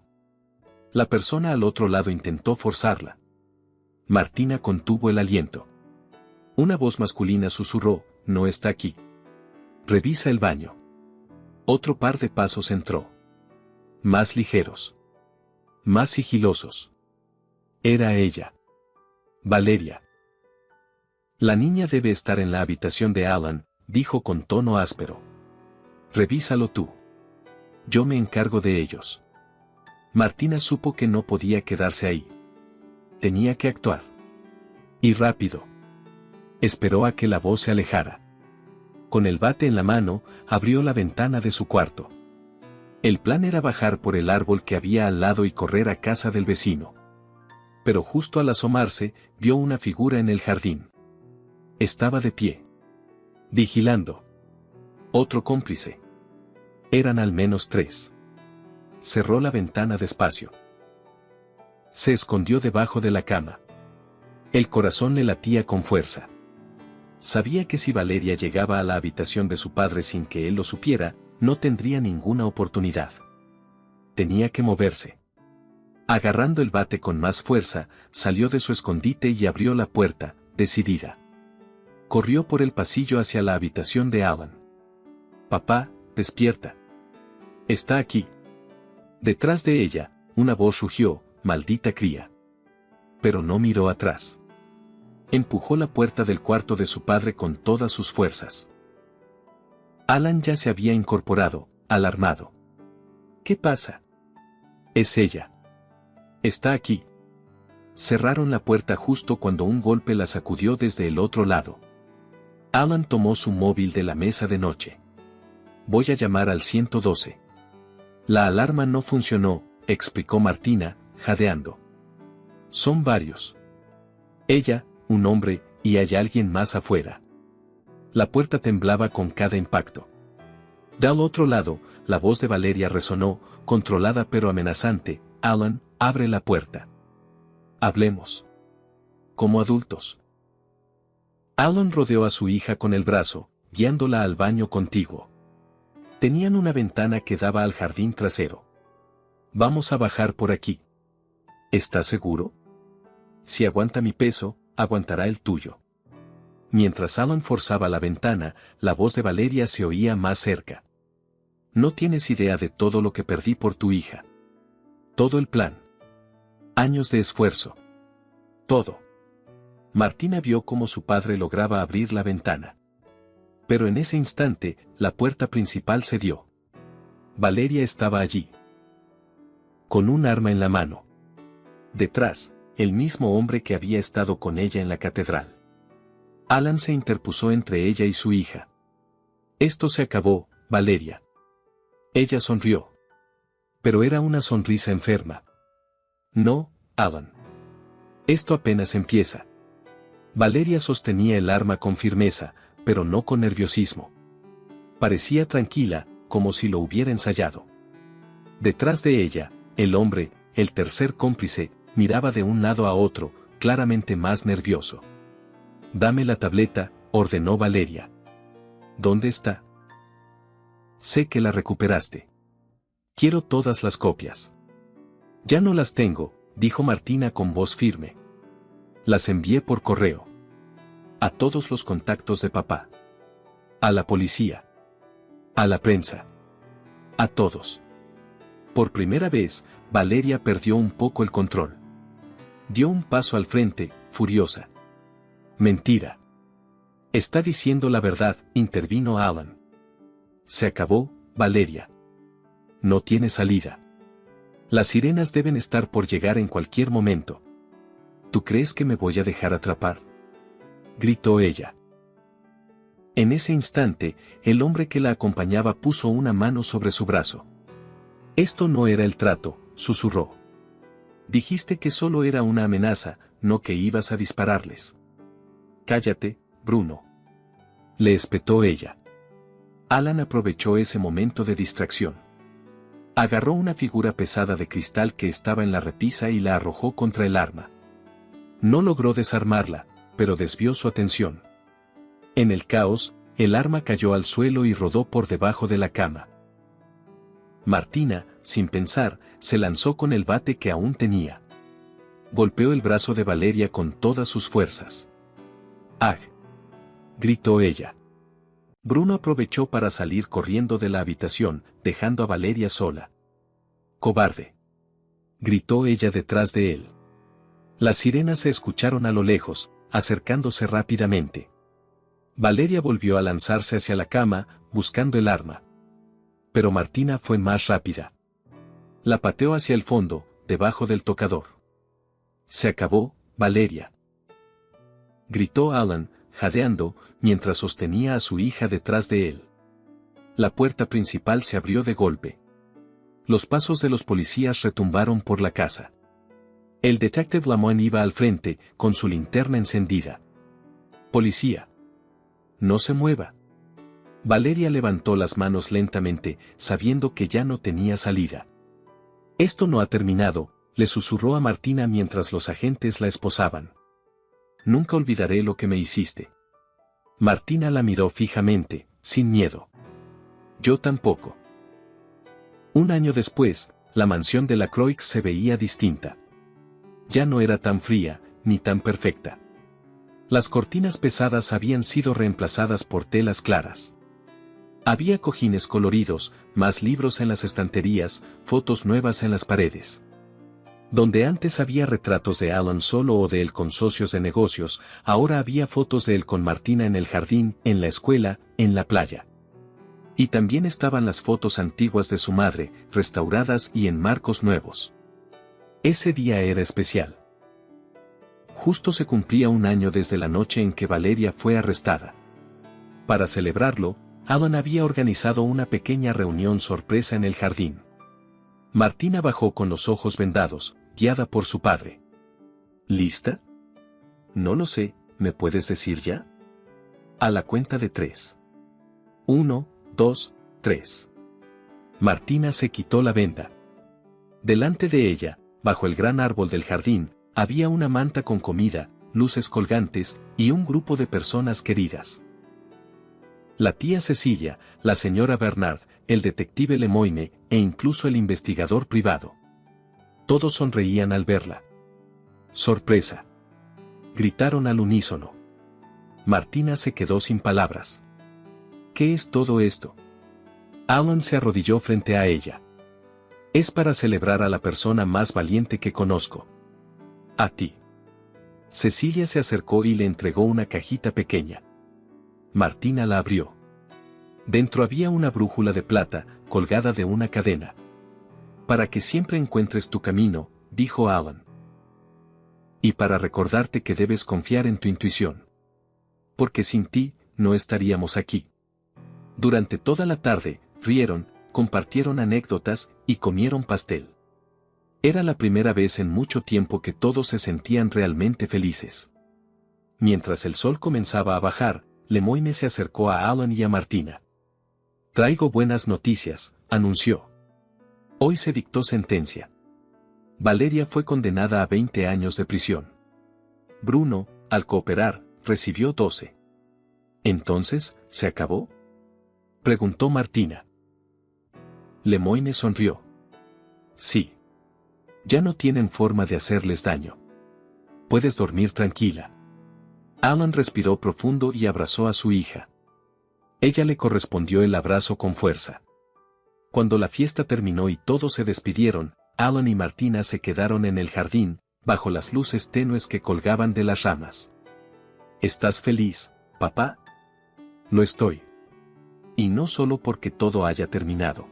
La persona al otro lado intentó forzarla. Martina contuvo el aliento. Una voz masculina susurró, no está aquí. Revisa el baño. Otro par de pasos entró. Más ligeros. Más sigilosos. Era ella. Valeria. La niña debe estar en la habitación de Alan, dijo con tono áspero. Revísalo tú. Yo me encargo de ellos. Martina supo que no podía quedarse ahí. Tenía que actuar. Y rápido. Esperó a que la voz se alejara. Con el bate en la mano, abrió la ventana de su cuarto. El plan era bajar por el árbol que había al lado y correr a casa del vecino. Pero justo al asomarse, vio una figura en el jardín. Estaba de pie. Vigilando. Otro cómplice. Eran al menos 3. Cerró la ventana despacio. Se escondió debajo de la cama. El corazón le latía con fuerza. Sabía que si Valeria llegaba a la habitación de su padre sin que él lo supiera, no tendría ninguna oportunidad. Tenía que moverse. Agarrando el bate con más fuerza, salió de su escondite y abrió la puerta, decidida. Corrió por el pasillo hacia la habitación de Alan. Papá, despierta. Está aquí. Detrás de ella, una voz rugió, maldita cría. Pero no miró atrás. Empujó la puerta del cuarto de su padre con todas sus fuerzas. Alan ya se había incorporado, alarmado. ¿Qué pasa? Es ella. Está aquí. Cerraron la puerta justo cuando un golpe la sacudió desde el otro lado. Alan tomó su móvil de la mesa de noche. Voy a llamar al 112. La alarma no funcionó, explicó Martina, jadeando. Son varios. Ella, un hombre, y hay alguien más afuera. La puerta temblaba con cada impacto. Del otro lado, la voz de Valeria resonó, controlada pero amenazante. Alan, abre la puerta. Hablemos. Como adultos. Alan rodeó a su hija con el brazo, guiándola al baño contiguo. Tenían una ventana que daba al jardín trasero. Vamos a bajar por aquí. ¿Estás seguro? Si aguanta mi peso, aguantará el tuyo. Mientras Alan forzaba la ventana, la voz de Valeria se oía más cerca. No tienes idea de todo lo que perdí por tu hija. Todo el plan. Años de esfuerzo. Todo. Martina vio cómo su padre lograba abrir la ventana. Pero en ese instante, la puerta principal cedió. Valeria estaba allí. Con un arma en la mano. Detrás, el mismo hombre que había estado con ella en la catedral. Alan se interpuso entre ella y su hija. Esto se acabó, Valeria. Ella sonrió. Pero era una sonrisa enferma. No, Alan. Esto apenas empieza. Valeria sostenía el arma con firmeza, pero no con nerviosismo. Parecía tranquila, como si lo hubiera ensayado. Detrás de ella, el hombre, el tercer cómplice, miraba de un lado a otro, claramente más nervioso. Dame la tableta, ordenó Valeria. ¿Dónde está? Sé que la recuperaste. Quiero todas las copias. Ya no las tengo, dijo Martina con voz firme. Las envié por correo. A todos los contactos de papá. A la policía. A la prensa. A todos. Por primera vez, Valeria perdió un poco el control. Dio un paso al frente, furiosa. Mentira. Está diciendo la verdad, intervino Alan. Se acabó, Valeria. No tiene salida. Las sirenas deben estar por llegar en cualquier momento. ¿Tú crees que me voy a dejar atrapar? Gritó ella. En ese instante, el hombre que la acompañaba puso una mano sobre su brazo. Esto no era el trato, susurró. Dijiste que solo era una amenaza, no que ibas a dispararles. Cállate, Bruno. Le espetó ella. Alan aprovechó ese momento de distracción. Agarró una figura pesada de cristal que estaba en la repisa y la arrojó contra el arma. No logró desarmarla, pero desvió su atención. En el caos, el arma cayó al suelo y rodó por debajo de la cama. Martina, sin pensar, se lanzó con el bate que aún tenía. Golpeó el brazo de Valeria con todas sus fuerzas. ¡Ah! Gritó ella. Bruno aprovechó para salir corriendo de la habitación, dejando a Valeria sola. ¡Cobarde! Gritó ella detrás de él. Las sirenas se escucharon a lo lejos, acercándose rápidamente. Valeria volvió a lanzarse hacia la cama, buscando el arma. Pero Martina fue más rápida. La pateó hacia el fondo, debajo del tocador. Se acabó, Valeria. Gritó Alan, jadeando, mientras sostenía a su hija detrás de él. La puerta principal se abrió de golpe. Los pasos de los policías retumbaron por la casa. El detective Lamont iba al frente, con su linterna encendida. Policía. No se mueva. Valeria levantó las manos lentamente, sabiendo que ya no tenía salida. Esto no ha terminado, le susurró a Martina mientras los agentes la esposaban. Nunca olvidaré lo que me hiciste. Martina la miró fijamente, sin miedo. Yo tampoco. Un año después, la mansión de la Croix se veía distinta. Ya no era tan fría, ni tan perfecta. Las cortinas pesadas habían sido reemplazadas por telas claras. Había cojines coloridos, más libros en las estanterías, fotos nuevas en las paredes. Donde antes había retratos de Alan solo o de él con socios de negocios, ahora había fotos de él con Martina en el jardín, en la escuela, en la playa. Y también estaban las fotos antiguas de su madre, restauradas y en marcos nuevos. Ese día era especial. Justo se cumplía un año desde la noche en que Valeria fue arrestada. Para celebrarlo, Alan había organizado una pequeña reunión sorpresa en el jardín. Martina bajó con los ojos vendados, guiada por su padre. ¿Lista? No lo sé, ¿me puedes decir ya? A la cuenta de 3. 1, 2, 3. Martina se quitó la venda. Delante de ella, bajo el gran árbol del jardín, había una manta con comida, luces colgantes y un grupo de personas queridas. La tía Cecilia, la señora Bernard, el detective Lemoyne e incluso el investigador privado. Todos sonreían al verla. ¡Sorpresa!, gritaron al unísono. Martina se quedó sin palabras. ¿Qué es todo esto? Alan se arrodilló frente a ella. Es para celebrar a la persona más valiente que conozco. A ti. Cecilia se acercó y le entregó una cajita pequeña. Martina la abrió. Dentro había una brújula de plata, colgada de una cadena. Para que siempre encuentres tu camino, dijo Alan. Y para recordarte que debes confiar en tu intuición. Porque sin ti, no estaríamos aquí. Durante toda la tarde, rieron, compartieron anécdotas y comieron pastel. Era la primera vez en mucho tiempo que todos se sentían realmente felices. Mientras el sol comenzaba a bajar, Lemoyne se acercó a Alan y a Martina. Traigo buenas noticias, anunció. Hoy se dictó sentencia. Valeria fue condenada a 20 años de prisión. Bruno, al cooperar, recibió 12. ¿Entonces, se acabó?, preguntó Martina. Lemoyne sonrió. Sí. Ya no tienen forma de hacerles daño. Puedes dormir tranquila. Alan respiró profundo y abrazó a su hija. Ella le correspondió el abrazo con fuerza. Cuando la fiesta terminó y todos se despidieron, Alan y Martina se quedaron en el jardín, bajo las luces tenues que colgaban de las ramas. ¿Estás feliz, papá? Lo estoy. Y no solo porque todo haya terminado.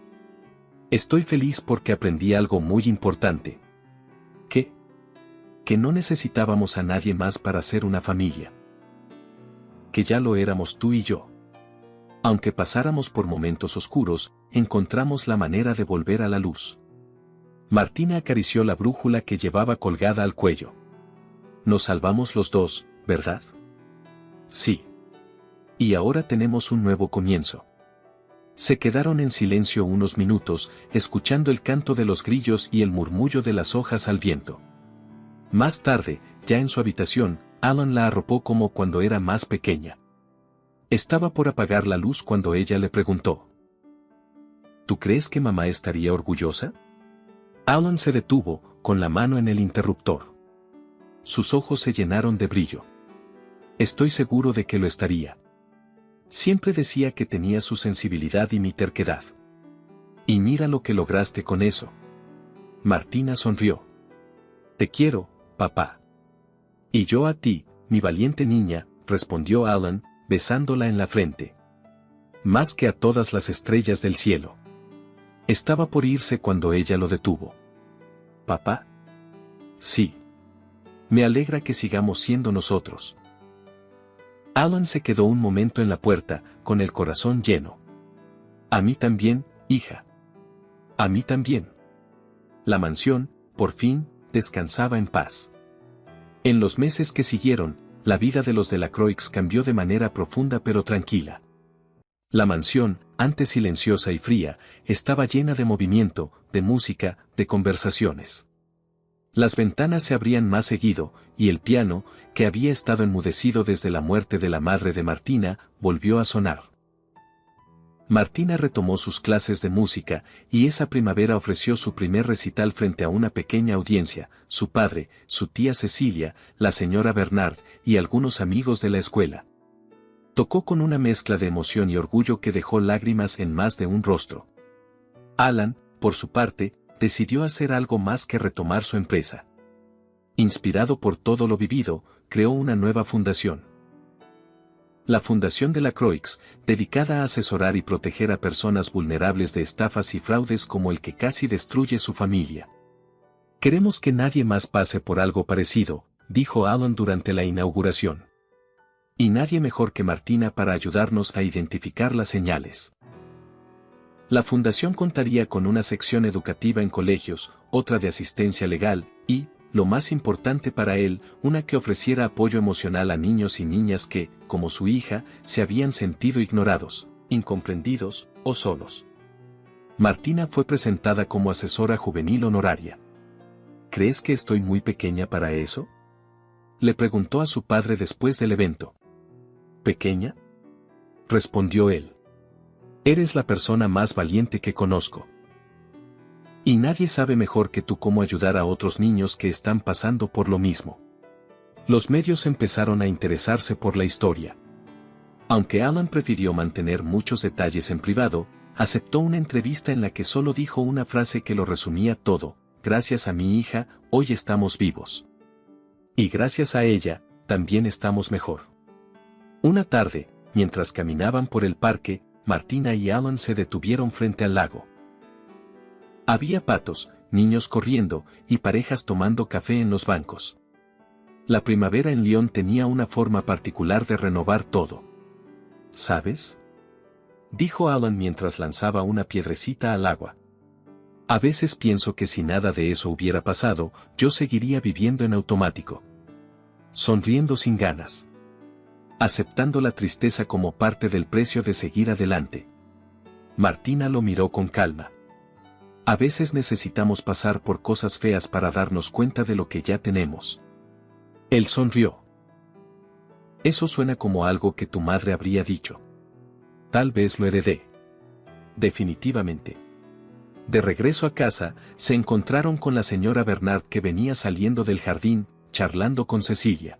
Estoy feliz porque aprendí algo muy importante. ¿Qué? Que no necesitábamos a nadie más para ser una familia. Que ya lo éramos tú y yo. Aunque pasáramos por momentos oscuros, encontramos la manera de volver a la luz. Martina acarició la brújula que llevaba colgada al cuello. Nos salvamos los dos, ¿verdad? Sí. Y ahora tenemos un nuevo comienzo. Se quedaron en silencio unos minutos, escuchando el canto de los grillos y el murmullo de las hojas al viento. Más tarde, ya en su habitación, Alan la arropó como cuando era más pequeña. Estaba por apagar la luz cuando ella le preguntó. ¿Tú crees que mamá estaría orgullosa? Alan se detuvo, con la mano en el interruptor. Sus ojos se llenaron de brillo. Estoy seguro de que lo estaría. Siempre decía que tenía su sensibilidad y mi terquedad. Y mira lo que lograste con eso. Martina sonrió. Te quiero, papá. Y yo a ti, mi valiente niña, respondió Alan, besándola en la frente. Más que a todas las estrellas del cielo. Estaba por irse cuando ella lo detuvo. ¿Papá? Sí. Me alegra que sigamos siendo nosotros. Alan se quedó un momento en la puerta, con el corazón lleno. A mí también, hija. A mí también. La mansión, por fin, descansaba en paz. En los meses que siguieron, la vida de los Delacroix cambió de manera profunda pero tranquila. La mansión, antes silenciosa y fría, estaba llena de movimiento, de música, de conversaciones. Las ventanas se abrían más seguido, y el piano, que había estado enmudecido desde la muerte de la madre de Martina, volvió a sonar. Martina retomó sus clases de música, y esa primavera ofreció su primer recital frente a una pequeña audiencia, su padre, su tía Cecilia, la señora Bernard, y algunos amigos de la escuela. Tocó con una mezcla de emoción y orgullo que dejó lágrimas en más de un rostro. Alan, por su parte, decidió hacer algo más que retomar su empresa. Inspirado por todo lo vivido, creó una nueva fundación. La Fundación Delacroix, dedicada a asesorar y proteger a personas vulnerables de estafas y fraudes como el que casi destruye su familia. Queremos que nadie más pase por algo parecido, dijo Alan durante la inauguración. Y nadie mejor que Martina para ayudarnos a identificar las señales. La fundación contaría con una sección educativa en colegios, otra de asistencia legal, y, lo más importante para él, una que ofreciera apoyo emocional a niños y niñas que, como su hija, se habían sentido ignorados, incomprendidos, o solos. Martina fue presentada como asesora juvenil honoraria. ¿Crees que estoy muy pequeña para eso?, le preguntó a su padre después del evento. ¿Pequeña?, respondió él. Eres la persona más valiente que conozco. Y nadie sabe mejor que tú cómo ayudar a otros niños que están pasando por lo mismo. Los medios empezaron a interesarse por la historia. Aunque Alan prefirió mantener muchos detalles en privado, aceptó una entrevista en la que solo dijo una frase que lo resumía todo: gracias a mi hija, hoy estamos vivos. Y gracias a ella, también estamos mejor. Una tarde, mientras caminaban por el parque, Martina y Alan se detuvieron frente al lago. Había patos, niños corriendo, y parejas tomando café en los bancos. La primavera en Lyon tenía una forma particular de renovar todo. ¿Sabes?, dijo Alan mientras lanzaba una piedrecita al agua. A veces pienso que si nada de eso hubiera pasado, yo seguiría viviendo en automático. Sonriendo sin ganas. Aceptando la tristeza como parte del precio de seguir adelante. Martina lo miró con calma. A veces necesitamos pasar por cosas feas para darnos cuenta de lo que ya tenemos. Él sonrió. Eso suena como algo que tu madre habría dicho. Tal vez lo heredé. Definitivamente. De regreso a casa, se encontraron con la señora Bernard que venía saliendo del jardín, charlando con Cecilia.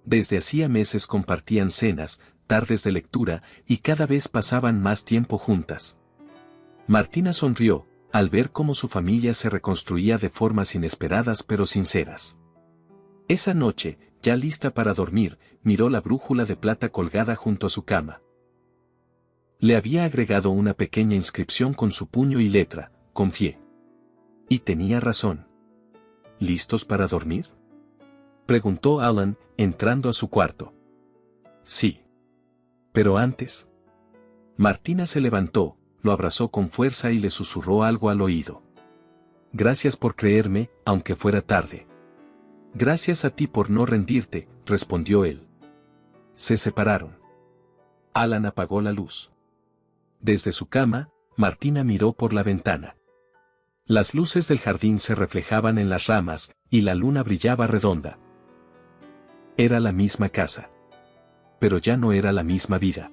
Desde hacía meses compartían cenas, tardes de lectura, y cada vez pasaban más tiempo juntas. Martina sonrió, al ver cómo su familia se reconstruía de formas inesperadas pero sinceras. Esa noche, ya lista para dormir, miró la brújula de plata colgada junto a su cama. Le había agregado una pequeña inscripción con su puño y letra: confié. Y tenía razón. ¿Listos para dormir?, preguntó Alan, entrando a su cuarto. Sí. Pero antes. Martina se levantó, lo abrazó con fuerza y le susurró algo al oído. Gracias por creerme, aunque fuera tarde. Gracias a ti por no rendirte, respondió él. Se separaron. Alan apagó la luz. Desde su cama, Martina miró por la ventana. Las luces del jardín se reflejaban en las ramas, y la luna brillaba redonda. Era la misma casa. Pero ya no era la misma vida.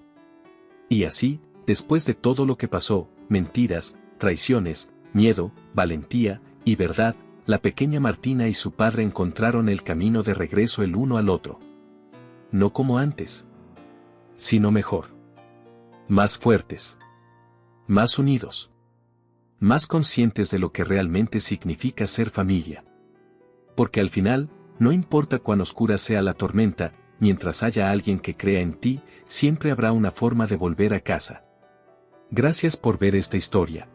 Y así, después de todo lo que pasó, mentiras, traiciones, miedo, valentía y verdad, la pequeña Martina y su padre encontraron el camino de regreso el uno al otro. No como antes, sino mejor. Más fuertes. Más unidos. Más conscientes de lo que realmente significa ser familia. Porque al final, no importa cuán oscura sea la tormenta, mientras haya alguien que crea en ti, siempre habrá una forma de volver a casa. Gracias por ver esta historia.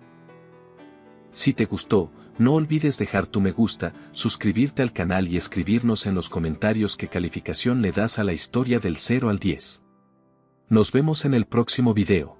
Si te gustó, no olvides dejar tu me gusta, suscribirte al canal y escribirnos en los comentarios qué calificación le das a la historia del 0 al 10. Nos vemos en el próximo video.